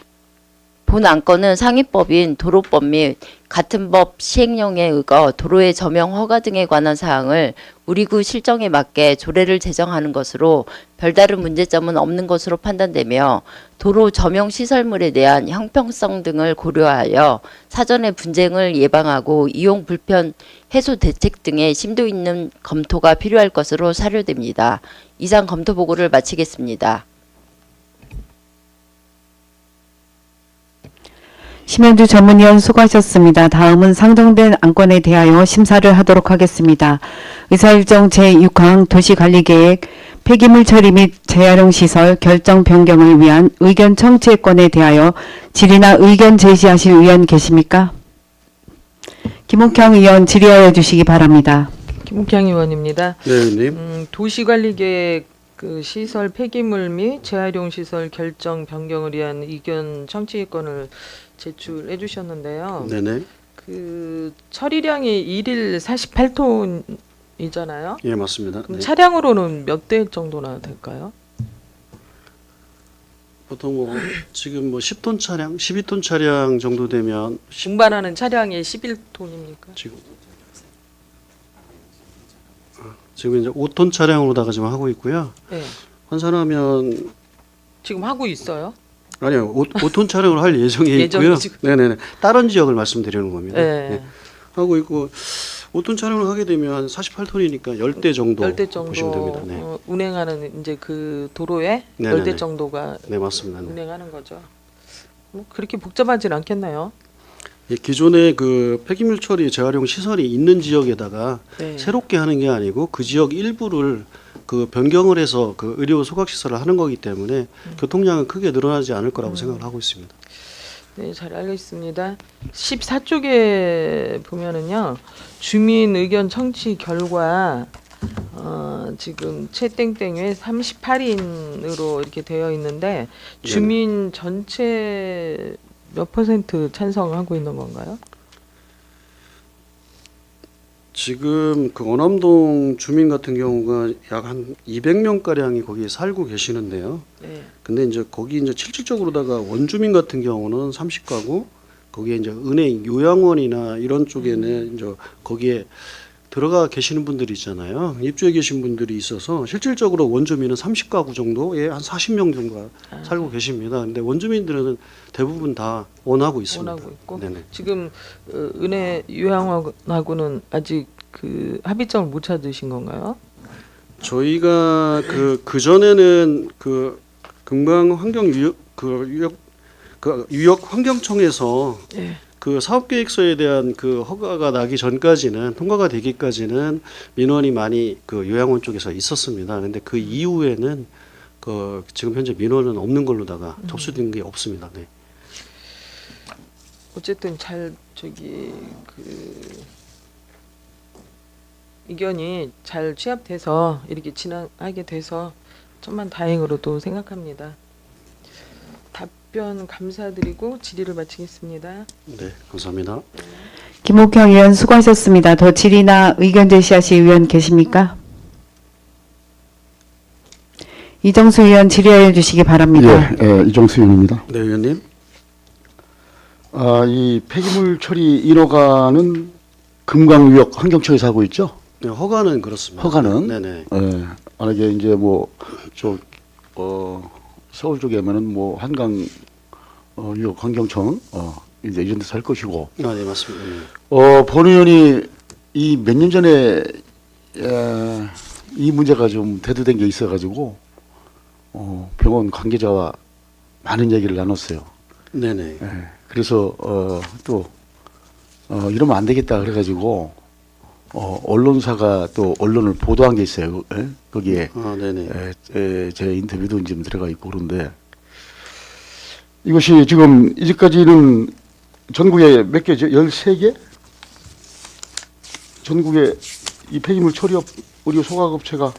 본 안건은 상위법인 도로법 및 같은 법 시행령에 의거 도로의 조명 허가 등에 관한 사항을 우리 구 실정에 맞게 조례를 제정하는 것으로 별다른 문제점은 없는 것으로 판단되며 도로 조명 시설물에 대한 형평성 등을 고려하여 사전에 분쟁을 예방하고 이용 불편 해소 대책 등의 심도 있는 검토가 필요할 것으로 사료됩니다. 이상 검토 보고를 마치겠습니다. 심현주 전문위원 수고하셨습니다. 다음은 상정된 안건에 대하여 심사를 하도록 하겠습니다. 의사일정 제6항 도시관리계획 폐기물 처리 및 재활용 시설 결정 변경을 위한 의견 청취의 건에 대하여 질의나 의견 제시하실 의원 계십니까? 김옥형 의원 질의하여 주시기 바랍니다. 김욱향 의원입니다. 네, 의원님. 도시관리계획 그 시설 폐기물 및 재활용 시설 결정 변경을 위한 의견 청취건을 제출해 주셨는데요. 네네. 그 처리량이 1일 48톤이잖아요. 예, 맞습니다. 그럼 네. 차량으로는 몇 대 정도나 될까요? 보통 뭐 지금 뭐 10톤 차량, 12톤 차량 정도 되면 운반하는 차량이 11톤입니까? 지금 이제 5톤 차량으로다가 지금 하고 있고요. 네. 환산하면 지금 하고 있어요. 아니요, 5톤 차량을 할 예정이 예정이 있고요. 지금. 네네네. 다른 지역을 말씀드리는 겁니다. 네. 네. 하고 있고 5톤 차량을 하게 되면 48톤이니까 10대 정도 10대 정도 보시면 됩니다. 네. 운행하는 이제 그 도로에 네네네. 10대 정도가 네, 맞습니다. 네. 운행하는 거죠. 뭐 그렇게 복잡하진 않겠나요? 예, 기존에 그 폐기물 처리 재활용 시설이 있는 지역에다가 네. 새롭게 하는 게 아니고 그 지역 일부를 그 변경을 해서 그 의료 소각 시설을 하는 거기 때문에 교통량은 크게 늘어나지 않을 거라고 생각을 하고 있습니다. 네, 잘 알겠습니다. 14쪽에 보면은요, 주민 의견 청취 결과 지금 채땡땡에 38인으로 이렇게 되어 있는데 주민 전체 몇 % 찬성하고 있는 건가요? 지금 그 원암동 주민 같은 경우가 약 한 200명 가량이 거기에 살고 계시는데요. 네. 근데 이제 거기 이제 실질적으로다가 원주민 같은 경우는 30가구, 거기에 이제 은행, 요양원이나 이런 쪽에는 이제 거기에 들어가 계시는 분들이 있잖아요. 입주해 계신 분들이 있어서 실질적으로 원주민은 30가구 정도에 한 40명 정도가 살고 계십니다. 근데 원주민들은 대부분 다 원하고 있습니다. 원하고 있고 네네. 지금 은혜 요양원하고는 아직 그 합의점을 못 찾으신 건가요? 저희가 그 전에는 그 금강 환경 유역 환경청에서 예. 그 사업 계획서에 대한 그 허가가 나기 전까지는 통과가 되기까지는 민원이 많이 그 요양원 쪽에서 있었습니다. 근데 그 이후에는 그 지금 현재 민원은 없는 걸로다가 접수된 게 없습니다. 네. 어쨌든 잘 저기 그 의견이 잘 취합돼서 이렇게 진행하게 돼서 천만 다행으로도 생각합니다. 답변 감사드리고 질의를 마치겠습니다. 네, 감사합니다. 김옥형 의원 수고하셨습니다. 더 질의나 의견 제시하실 의원 계십니까? 이정수 의원 질의하여 주시기 바랍니다. 이종수 의원입니다. 네, 의원님. 이 폐기물 처리 1호가는 금강유역 환경청에서 하고 있죠? 네, 허가는 그렇습니다. 허가는? 네네. 만약에 이제 뭐 서울 쪽에 하면은 뭐 한강 유역 환경청 이제 이런 데서 할 것이고. 아, 네, 맞습니다. 네. 본 의원이 이 몇 년 전에 이 문제가 좀 대두된 게 있어가지고 병원 관계자와 많은 얘기를 나눴어요. 네네. 그래서 또 이러면 안 되겠다 그래가지고 언론사가 또 언론을 보도한 게 있어요. 거기에 아, 네네. 제 인터뷰도 좀 들어가 있고 그런데 이것이 지금 이제까지는 전국에 몇 개죠? 13개? 전국에 이 폐기물 처리업 의료 소각업체가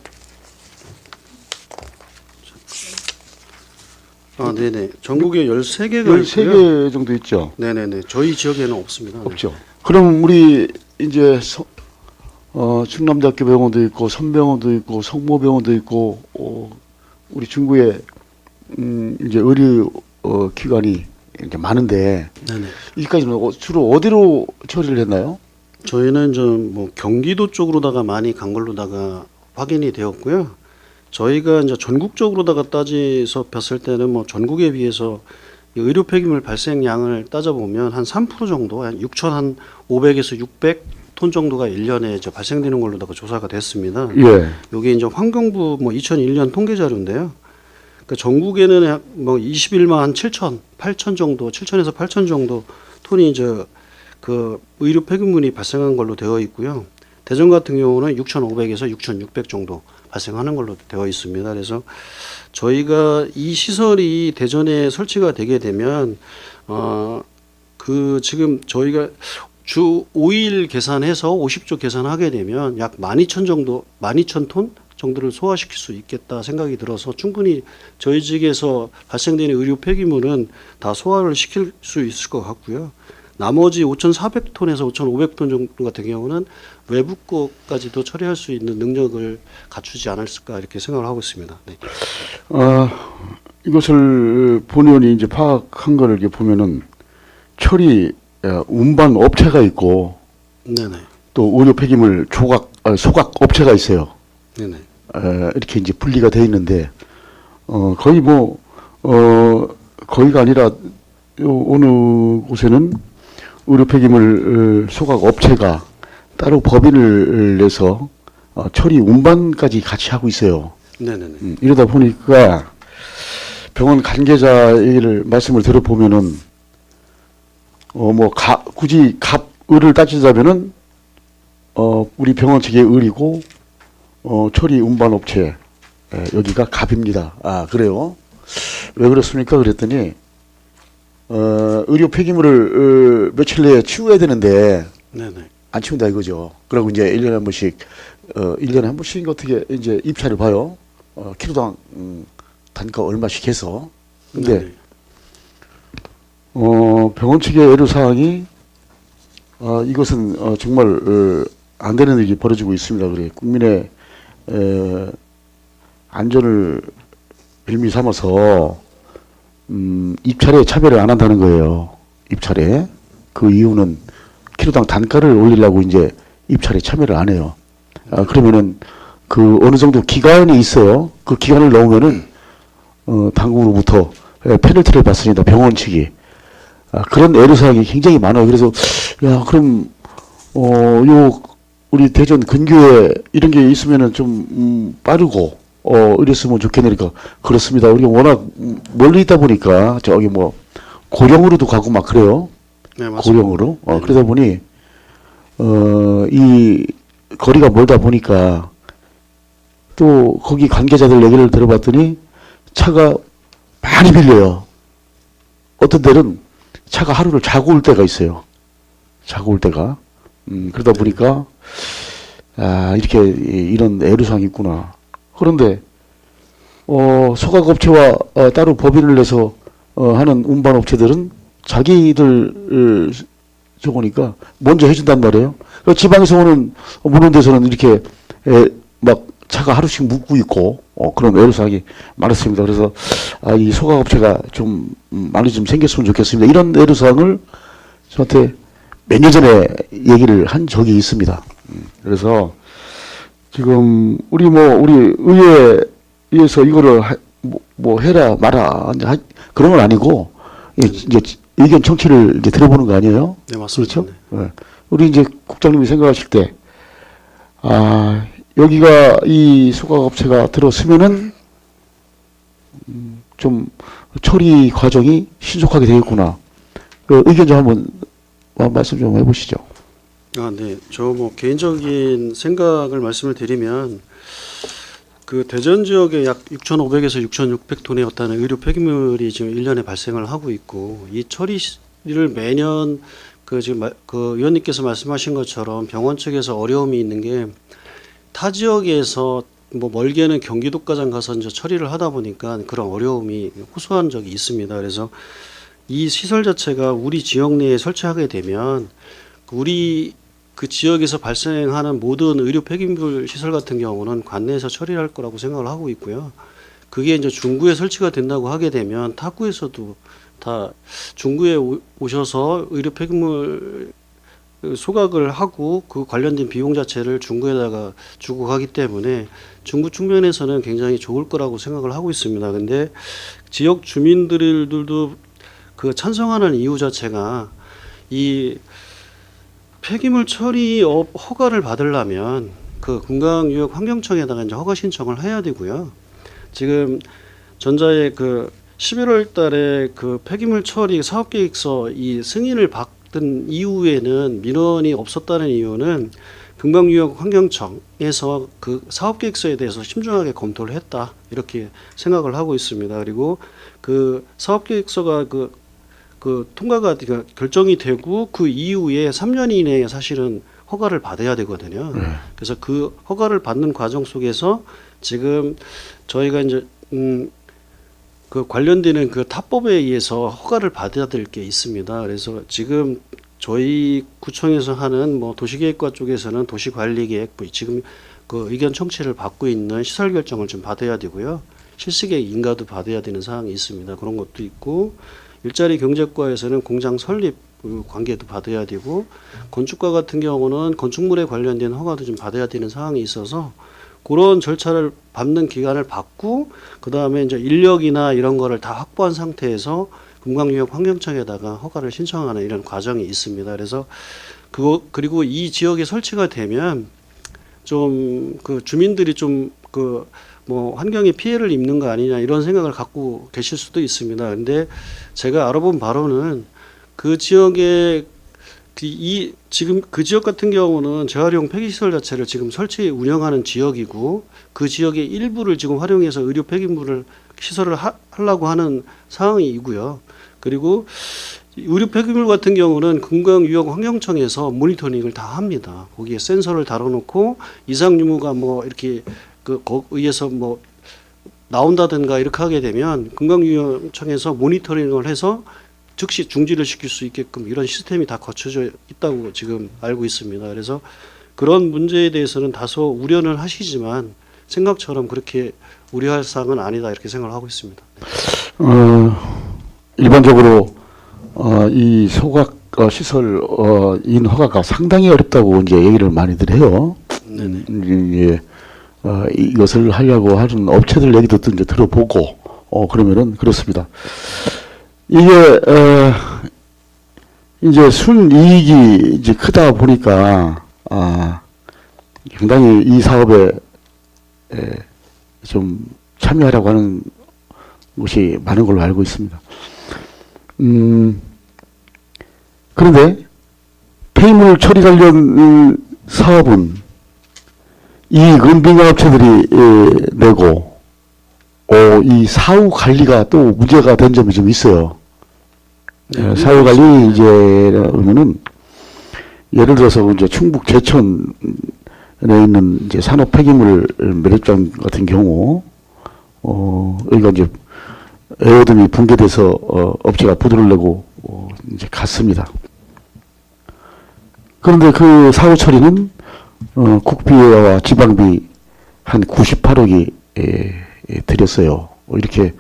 아, 네네. 전국에 13개가 13개 정도 있죠. 네네네. 저희 지역에는 없습니다. 네. 없죠. 그럼 우리 이제 충남대학교 병원도 있고 선병원도 있고 성모병원도 있고 우리 중구에 이제 의료 기관이 이렇게 많은데 네네. 이까지는 주로 어디로 처리를 했나요? 저희는 좀 뭐 경기도 쪽으로다가 많이 간 걸로다가 확인이 되었고요. 저희가 이제 전국적으로다가 따져서 봤을 때는 뭐 전국에 비해서 이 의료 폐기물 발생량을 따져보면 한 3% 정도, 한 6,500에서 600톤 정도가 1년에 이제 발생되는 걸로다가 조사가 됐습니다. 예. 여기 이제 환경부 뭐 2001년 통계 자료인데요. 그러니까 전국에는 뭐 21만 한 8천 정도, 7천에서 8천 정도 톤이 이제 그 의료 폐기물이 발생한 걸로 되어 있고요. 대전 같은 경우는 6,500에서 6,600 정도 발생하는 걸로 되어 있습니다. 그래서 저희가 이 시설이 대전에 설치가 되게 되면 그 지금 저희가 주 5일 계산해서 50조 계산하게 되면 약 12,000톤 정도를 소화시킬 수 있겠다 생각이 들어서 충분히 저희 지역에서 발생되는 의료 폐기물은 다 소화를 시킬 수 있을 것 같고요. 나머지 5,400톤에서 5,500톤 정도 같은 경우는 외부 거까지도 처리할 수 있는 능력을 갖추지 않았을까 이렇게 생각을 하고 있습니다. 네. 이것을 본 의원이 이제 파악한 거를 이렇게 보면은 처리 운반 업체가 있고 네네. 또 의료 폐기물 소각 업체가 있어요. 네네. 이렇게 이제 분리가 돼 있는데 거의 거의가 아니라 어느 곳에는 의료 폐기물 소각 업체가 따로 법인을 내서 처리 운반까지 같이 하고 있어요. 네네네. 이러다 보니까 병원 관계자 얘기를 말씀을 들어보면은 굳이 을을 따지자면은 우리 병원 측의 을이고 처리 운반업체 여기가 갑입니다. 아 그래요? 왜 그렇습니까? 그랬더니 의료 폐기물을 며칠 내에 치워야 되는데 네네. 안 치운다 이거죠. 그리고 이제 1년에 한 번씩 1년에 한 번씩 어떻게 이제 입찰을 봐요. 키로당 단가 얼마씩 해서. 근데 네네. 병원 측의 애로 사항이 이것은 정말 안 되는 일이 벌어지고 있습니다. 그래 국민의 안전을 빌미 삼아서 입찰에 참여를 안 한다는 거예요. 입찰에 그 이유는 키로당 단가를 올리려고 이제 입찰에 참여를 안 해요. 그러면은 그 어느 정도 기간이 있어요. 그 기간을 넘으면은 당국으로부터 페널티를 받습니다. 병원 측이. 그런 애로사항이 굉장히 많아요. 그래서 야 그럼 요 우리 대전 근교에 이런 게 있으면은 좀 빠르고 이랬으면 좋겠으니까 그렇습니다. 우리가 워낙 멀리 있다 보니까 저기 뭐 고령으로도 가고 막 그래요. 네, 맞습니다. 고령으로. 그러다 보니 이 거리가 멀다 보니까 또 거기 관계자들 얘기를 들어봤더니 차가 많이 밀려요. 어떤 데는 차가 하루를 자고 올 때가 있어요. 자고 올 때가. 그러다 보니까 이렇게 이런 애로사항이 있구나. 그런데 소각업체와 따로 법인을 내서 하는 운반업체들은 자기들 저거니까 먼저 해준단 말이에요. 지방에서 오는 데서는 이렇게 막 차가 하루씩 묵고 있고 그런 애로사항이 많았습니다. 그래서 이 소각업체가 좀 많이 좀 생겼으면 좋겠습니다. 이런 애로사항을 저한테 몇 년 전에 얘기를 한 적이 있습니다. 그래서 지금 우리 의회에서 이거를 뭐 해라 마라 그런 건 아니고 이제 의견 청취를 이제 들어보는 거 아니에요? 네, 맞습니다. 그렇죠? 네. 우리 이제 국장님이 생각하실 때 여기가 이 소각업체가 들어서면은 좀 처리 과정이 신속하게 되겠구나. 그 의견 좀 한번 말씀 좀 해보시죠. 네. 저 뭐 개인적인 생각을 말씀을 드리면 그 대전 지역에 약 6,500에서 6,600톤의 어떤 의료 폐기물이 지금 1년에 발생을 하고 있고 이 처리를 매년 지금 그 의원님께서 말씀하신 것처럼 병원 측에서 어려움이 있는 게 타 지역에서 뭐 멀게는 경기도까지 가서 이제 처리를 하다 보니까 그런 어려움이 호소한 적이 있습니다. 그래서 이 시설 자체가 우리 지역 내에 설치하게 되면 우리 그 지역에서 발생하는 모든 의료 폐기물 시설 같은 경우는 관내에서 처리할 거라고 생각을 하고 있고요. 그게 이제 중구에 설치가 된다고 하게 되면 타구에서도 다 중구에 오셔서 의료 폐기물 소각을 하고 그 관련된 비용 자체를 중구에다가 주고 가기 때문에 중구 측면에서는 굉장히 좋을 거라고 생각을 하고 있습니다. 근데 지역 주민들도 그 찬성하는 이유 자체가 이 폐기물 처리 허가를 받으려면 그 금강유역환경청에다가 이제 허가 신청을 해야 되고요. 지금 전자에 그 11월 달에 그 폐기물 처리 사업계획서 이 승인을 받은 이후에는 민원이 없었다는 이유는 금강유역환경청에서 그 사업계획서에 대해서 신중하게 검토를 했다 이렇게 생각을 하고 있습니다. 그리고 그 사업계획서가 그 통과가 결정이 되고 그 이후에 3년 이내에 사실은 허가를 받아야 되거든요. 그래서 그 허가를 받는 과정 속에서 지금 저희가 이제 그 관련되는 그 타법에 의해서 허가를 받아야 될 게 있습니다. 그래서 지금 저희 구청에서 하는 뭐 도시계획과 쪽에서는 도시관리계획 지금 그 의견 청취를 받고 있는 시설 결정을 좀 받아야 되고요. 실시계획 인가도 받아야 되는 사항이 있습니다. 그런 것도 있고 일자리 경제과에서는 공장 설립 관계도 받아야 되고 건축과 같은 경우는 건축물에 관련된 허가도 좀 받아야 되는 사항이 있어서 그런 절차를 밟는 기간을 받고 그 다음에 이제 인력이나 이런 거를 다 확보한 상태에서 금강유역환경청에다가 허가를 신청하는 이런 과정이 있습니다. 그래서 그리고 이 지역에 설치가 되면 좀 그 주민들이 좀 뭐 환경에 피해를 입는 거 아니냐 이런 생각을 갖고 계실 수도 있습니다. 근데 제가 알아본 바로는 그 지역에 지금 그 지역 같은 경우는 재활용 폐기시설 자체를 지금 설치 운영하는 지역이고 그 지역의 일부를 지금 활용해서 의료 폐기물을 시설을 하려고 하는 상황이고요. 그리고 의료 폐기물 같은 경우는 건강유용환경청에서 모니터링을 다 합니다. 거기에 센서를 달아놓고 이상 유무가 뭐 이렇게 의해서 뭐 나온다든가 이렇게 하게 되면 건강유용청에서 모니터링을 해서 즉시 중지를 시킬 수 있게끔 이런 시스템이 다 갖춰져 있다고 지금 알고 있습니다. 그래서 그런 문제에 대해서는 다소 우려는 하시지만 생각처럼 그렇게 우려할 사항은 아니다 이렇게 생각을 하고 있습니다. 일반적으로 이 소각 시설 인 허가가 상당히 어렵다고 이제 얘기를 많이들 해요. 예, 이것을 하려고 하는 업체들 얘기도 이제 들어보고 그러면은 그렇습니다. 이게 이제 순이익이 이제 크다 보니까 상당히 이 사업에 좀 참여하려고 하는 곳이 많은 걸로 알고 있습니다. 그런데 폐기물 처리 관련 사업은 이익은 민간업체들이 내고 이 사후 관리가 또 문제가 된 점이 좀 있어요. 사후 관리 이제 그러면은 예를 들어서 이제 충북 제천에 있는 이제 산업 폐기물 매립장 같은 경우 여기가 이제 에어등이 붕괴돼서 업체가 부도를 내고 이제 갔습니다. 그런데 그 사후 처리는 국비와 지방비 한 98억이 들였어요. 이렇게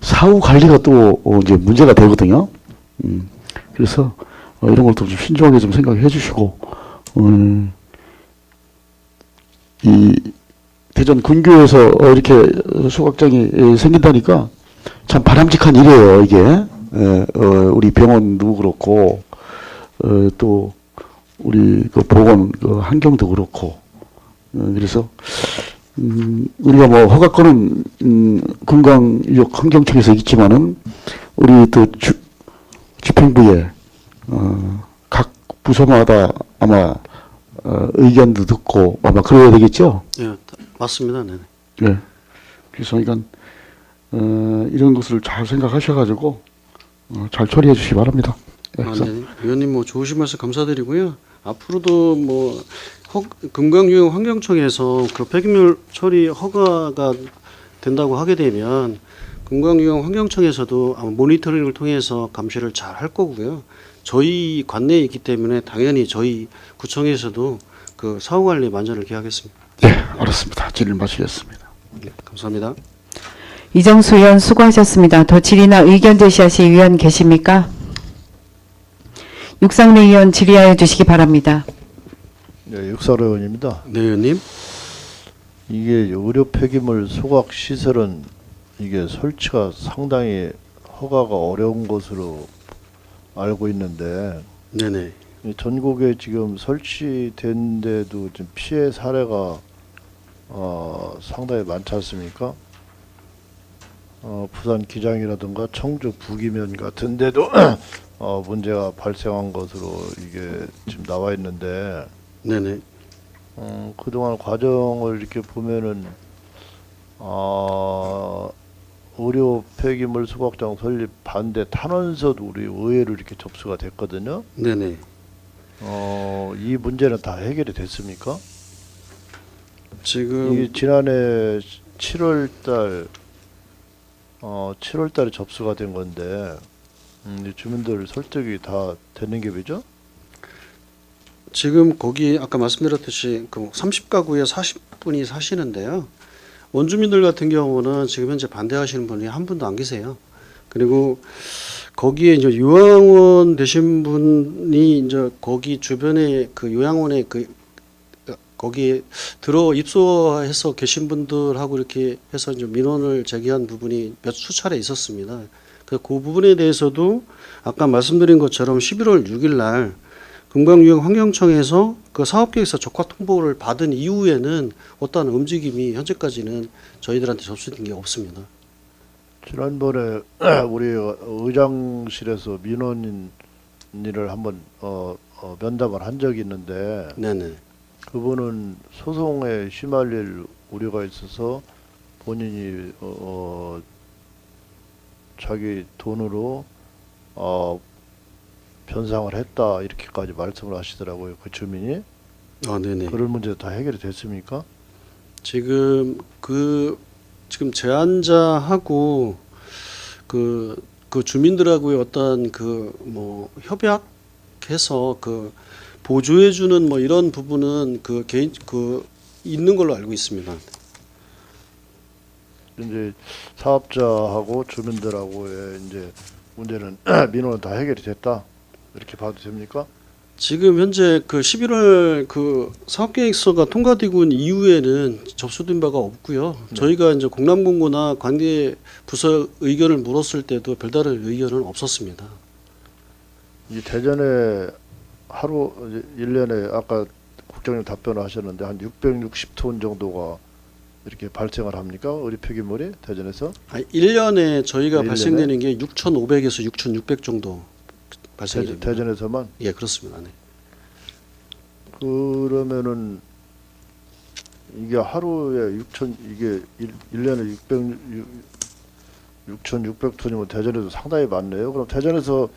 사후 관리가 또 이제 문제가 되거든요. 그래서 이런 것도 좀 신중하게 좀 생각해 주시고 이 대전 근교에서 이렇게 소각장이 생긴다니까 참 바람직한 일이에요. 이게 우리 병원도 그렇고 또 우리 그 보건 그 환경도 그렇고 그래서 우리가 뭐 허가권은 건강유역환경청에서 있지만은 우리 또 집행부에 각 부서마다 아마 의견도 듣고 아마 그래야 되겠죠. 네, 맞습니다. 네. 네. 그래서 이건 이런 것을 잘 생각하셔가지고 잘 처리해 주시기 바랍니다. 네, 네. 위원님 뭐 좋으신 말씀 감사드리고요. 앞으로도 뭐 건강유용환경청에서 그 폐기물 처리 허가가 된다고 하게 되면 건강유용환경청에서도 아마 모니터링을 통해서 감시를 잘 할 거고요. 저희 관내에 있기 때문에 당연히 저희 구청에서도 그 사후관리 만전을 기하겠습니다. 네, 알았습니다. 질의 마치겠습니다. 네, 감사합니다. 이정수 의원 수고하셨습니다. 더 질의나 의견 제시하실 의원 계십니까? 육상래 의원 질의하여 주시기 바랍니다. 네, 육사로 의원입니다. 네, 의원님. 이게 의료 폐기물 소각 시설은 이게 설치가 상당히 허가가 어려운 것으로 알고 있는데 네네. 전국에 지금 설치된데도 좀 피해 사례가 상당히 많지 않습니까? 부산 기장이라든가 청주 부기면 같은 데도 문제가 발생한 것으로 이게 지금 나와 있는데 네네. 그동안 과정을 이렇게 보면은 의료 폐기물 소각장 설립 반대 탄원서도 우리 의회로 이렇게 접수가 됐거든요. 네네. 이 문제는 다 해결이 됐습니까? 지금 이게 지난해 7월달 7월달에 접수가 된 건데 주민들 설득이 다 되는 게 왜죠? 지금 거기 아까 말씀드렸듯이 그 30가구에 40분이 사시는데요. 원주민들 같은 경우는 지금 현재 반대하시는 분이 한 분도 안 계세요. 그리고 거기에 이제 요양원 되신 분이 이제 거기 주변에 그 요양원에 거기에 입소해서 계신 분들하고 이렇게 해서 이제 민원을 제기한 부분이 수차례 있었습니다. 그 부분에 대해서도 아까 말씀드린 것처럼 11월 6일 날 건강유용환경청에서 그 사업계획서 적화 통보를 받은 이후에는 어떠한 움직임이 현재까지는 저희들한테 접수된 게 없습니다. 지난번에 우리 의장실에서 민원인 일을 한번 면담을 한 적이 있는데 네네. 그분은 소송에 휘말릴 우려가 있어서 본인이 자기 돈으로 변상을 했다 이렇게까지 말씀을 하시더라고요. 그 주민이. 네네. 그런 문제 다 해결이 됐습니까? 지금 지금 제안자하고 그 주민들하고의 어떤 뭐 협약해서 보조해주는 뭐 이런 부분은 개인 있는 걸로 알고 있습니다. 이제 사업자하고 주민들하고의 이제 문제는 민원은 다 해결이 됐다 이렇게 봐도 됩니까? 지금 현재 11월 사업계획서가 통과되고 온 이후에는 접수된 바가 없고요. 저희가 이제 공남공고나 관계 부서 의견을 물었을 때도 별다른 의견은 없었습니다. 이 대전에 하루 1년에 아까 국장님 답변을 하셨는데 한 660톤 정도가 이렇게 발생을 합니까? 의료 폐기물이 대전에서? 1년에 저희가 1년에? 발생되는 게 6,500에서 6,600 정도 발생이 됩니다. 대전에서만? 예, 그렇습니다. 네. 그러면은 이게 하루에 1년에 6,600톤이면 대전에도 상당히 많네요. 그럼 대전에서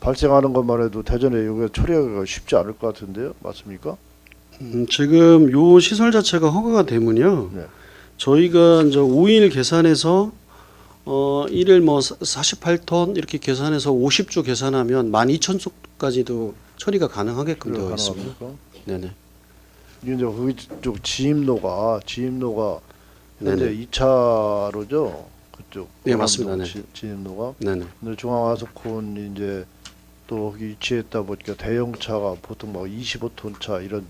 발생하는 것만 해도 대전에 이거 처리하기가 쉽지 않을 것 같은데요. 맞습니까? 지금 요 시설 자체가 허가가 되면요. 네. 저희가 이제 5일 계산해서 1일 뭐 48톤 이렇게 계산해서 50주 계산하면 12,000속까지도 처리가 가능하게끔 되어 있습니다. 가능합니까? 네네. 이제 거기 쪽 지임로가 현재 네네. 2차로죠. 그쪽. 네, 맞습니다. 네. 지임로가. 네네. 근데 중앙하수콘 이제 또 거기 위치했다 보니까 대형차가 보통 뭐 25톤 차 이런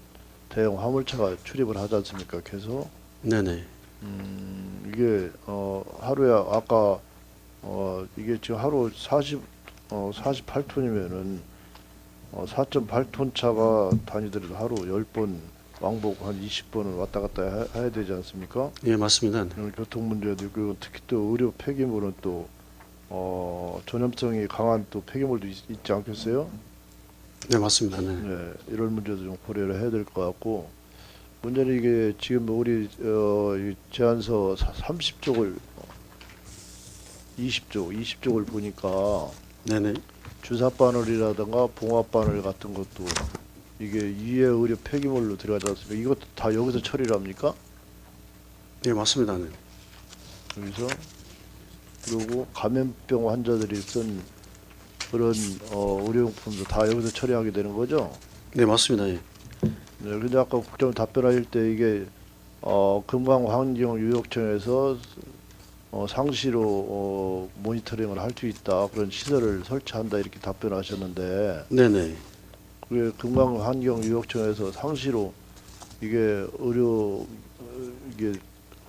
대형 화물차가 출입을 하지 않습니까? 계속. 네네. 이게 하루에 아까 이게 지금 하루 48톤이면은 4.8톤 차가 다니더라도 하루 10번 왕복 한 20번은 왔다 갔다 해야 되지 않습니까? 예, 맞습니다. 네. 그런 교통 문제도 있고 특히 또 의료 폐기물은 또 전염성이 강한 또 폐기물도 있지 않겠어요? 네, 맞습니다. 네. 네, 이런 문제도 좀 고려를 해야 될 것 같고 문제는 이게 지금 우리 이 제안서 30쪽을 20쪽을 보니까 네네. 주사 바늘이라든가 봉합 바늘 같은 것도 이게 이해 의료 폐기물로 들어가지 않습니까? 이것도 다 여기서 처리를 합니까? 네, 맞습니다. 네. 여기서 그리고 감염병 환자들이 쓴 그런 의료용품도 다 여기서 처리하게 되는 거죠? 네, 맞습니다. 예. 네, 근데 아까 국장 답변하실 때 이게 금강환경유역청에서 상시로 모니터링을 할 수 있다 그런 시설을 설치한다 이렇게 답변하셨는데 네네. 그게 금강환경유역청에서 상시로 이게 의료 이게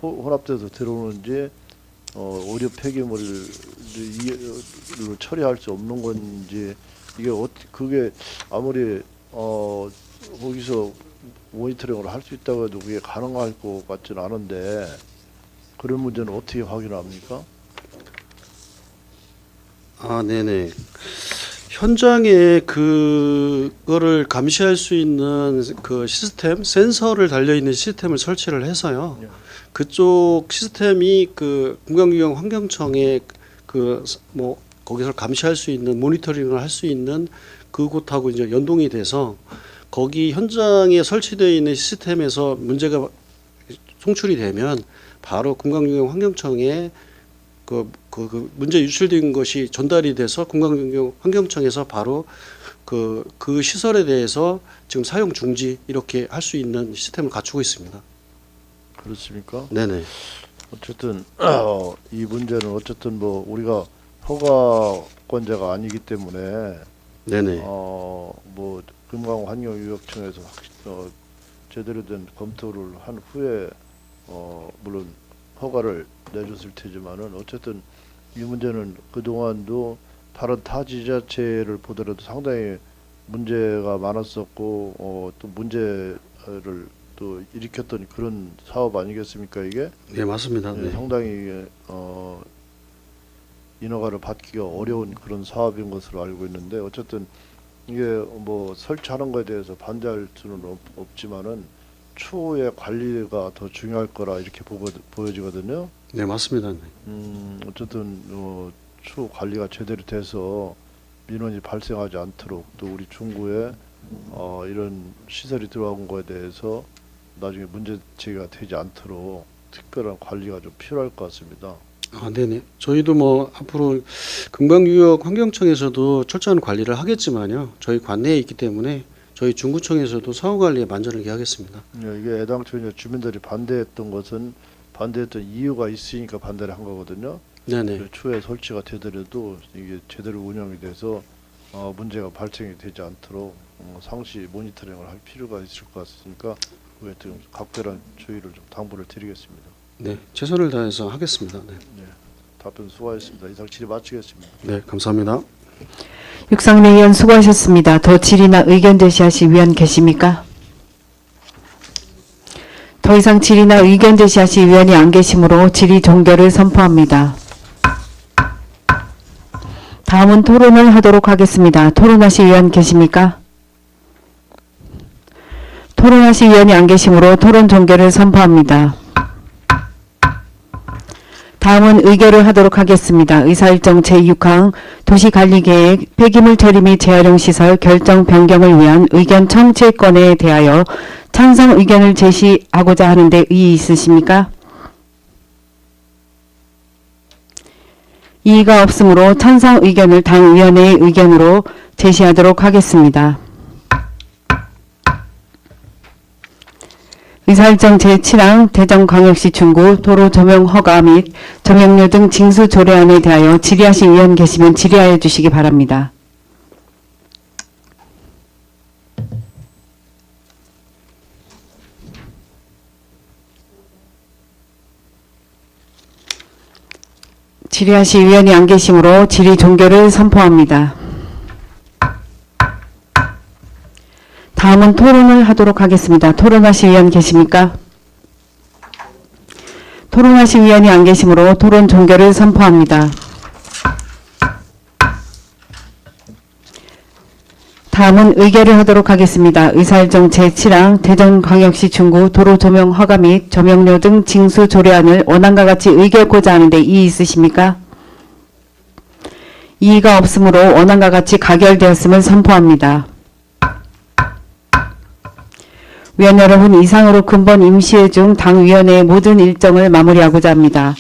혼합돼서 들어오는지 의료 폐기물로 처리할 수 없는 건지 이게 그게 아무리 거기서 모니터링을 할 수 있다고 해도 그게 가능할 것 같지는 않은데 그런 문제는 어떻게 확인합니까? 네네. 현장에 그거를 감시할 수 있는 그 시스템, 센서를 달려 있는 시스템을 설치를 해서요. 예. 그쪽 시스템이 금강유형 환경청에 뭐 거기서 감시할 수 있는 모니터링을 할 수 있는 그곳하고 이제 연동이 돼서 거기 현장에 설치되어 있는 시스템에서 문제가 송출이 되면 바로 금강유형 환경청에 그 문제 유출된 것이 전달이 돼서 금강유형 환경청에서 바로 그 시설에 대해서 지금 사용 중지 이렇게 할 수 있는 시스템을 갖추고 있습니다. 그렇습니까? 네네. 어쨌든 이 문제는 어쨌든 뭐 우리가 허가권자가 아니기 때문에 네네. 뭐 금강환경유역청에서 제대로 된 검토를 한 후에 물론 허가를 내줬을 테지만은 어쨌든 이 문제는 그동안도 다른 타 지자체를 보더라도 상당히 문제가 많았었고 또 문제를 또 일으켰던 그런 사업 아니겠습니까 이게? 네, 맞습니다. 네. 상당히 인허가를 받기가 어려운 그런 사업인 것으로 알고 있는데 어쨌든 이게 뭐 설치하는 거에 대해서 반대할 수는 없지만은 추후에 관리가 더 중요할 거라 이렇게 보여지거든요. 네, 맞습니다. 네. 어쨌든 추후 관리가 제대로 돼서 민원이 발생하지 않도록 또 우리 중구에 이런 시설이 들어간 거에 대해서 나중에 문제 제기가 되지 않도록 특별한 관리가 좀 필요할 것 같습니다. 아, 네네. 저희도 뭐 앞으로 금강구역 환경청에서도 철저한 관리를 하겠지만요. 저희 관내에 있기 때문에 저희 중구청에서도 사후 관리에 만전을 기하겠습니다. 이게 애당초 이제 주민들이 반대했던 이유가 있으니까 반대를 한 거거든요. 네네. 추후에 설치가 되더라도 이게 제대로 운영이 돼서 문제가 발생이 되지 않도록 상시 모니터링을 할 필요가 있을 것 같으니까 그에 좀 각별한 주의를 좀 당부를 드리겠습니다. 네, 최선을 다해서 하겠습니다. 네, 답변 수고하셨습니다. 이상 질의 마치겠습니다. 네, 감사합니다. 육상래 의원 수고하셨습니다. 더 질의나 의견 제시하실 위원 계십니까? 더 이상 질의나 의견 제시하실 위원이 안 계시므로 질의 종결을 선포합니다. 다음은 토론을 하도록 하겠습니다. 토론하실 위원 계십니까? 토론하실 위원이 안 계시므로 토론 종결을 선포합니다. 다음은 의결을 하도록 하겠습니다. 의사일정 제6항 도시관리계획 폐기물 처리 및 재활용 시설 결정 변경을 위한 의견 청취권에 대하여 찬성 의견을 제시하고자 하는데 이의 있으십니까? 이의가 없으므로 찬성 의견을 당위원회의 의견으로 제시하도록 하겠습니다. 의사일정 제7항 대전광역시 중구 도로 조명 허가 및 조명료 등 징수 조례안에 대하여 질의하실 위원 계시면 질의하여 주시기 바랍니다. 질의하실 위원이 안 계시므로 질의 종결을 선포합니다. 다음은 토론을 하도록 하겠습니다. 토론하실 위원 계십니까? 토론하실 위원이 안 계시므로 토론 종결을 선포합니다. 다음은 의결을 하도록 하겠습니다. 의사일정 제7항 대전광역시 중구 도로 조명 허가 및 조명료 등 징수 조례안을 원안과 같이 의결코자 하는데 이의 있으십니까? 이의가 없으므로 원안과 같이 가결되었음을 선포합니다. 위원 여러분, 이상으로 근본 임시회 중 당위원회의 모든 일정을 마무리하고자 합니다.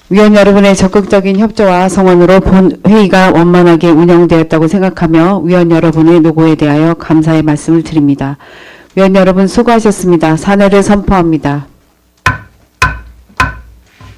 위원 여러분의 적극적인 협조와 성원으로 본 회의가 원만하게 운영되었다고 생각하며 위원 여러분의 노고에 대하여 감사의 말씀을 드립니다. 위원 여러분 수고하셨습니다. 사내를 선포합니다.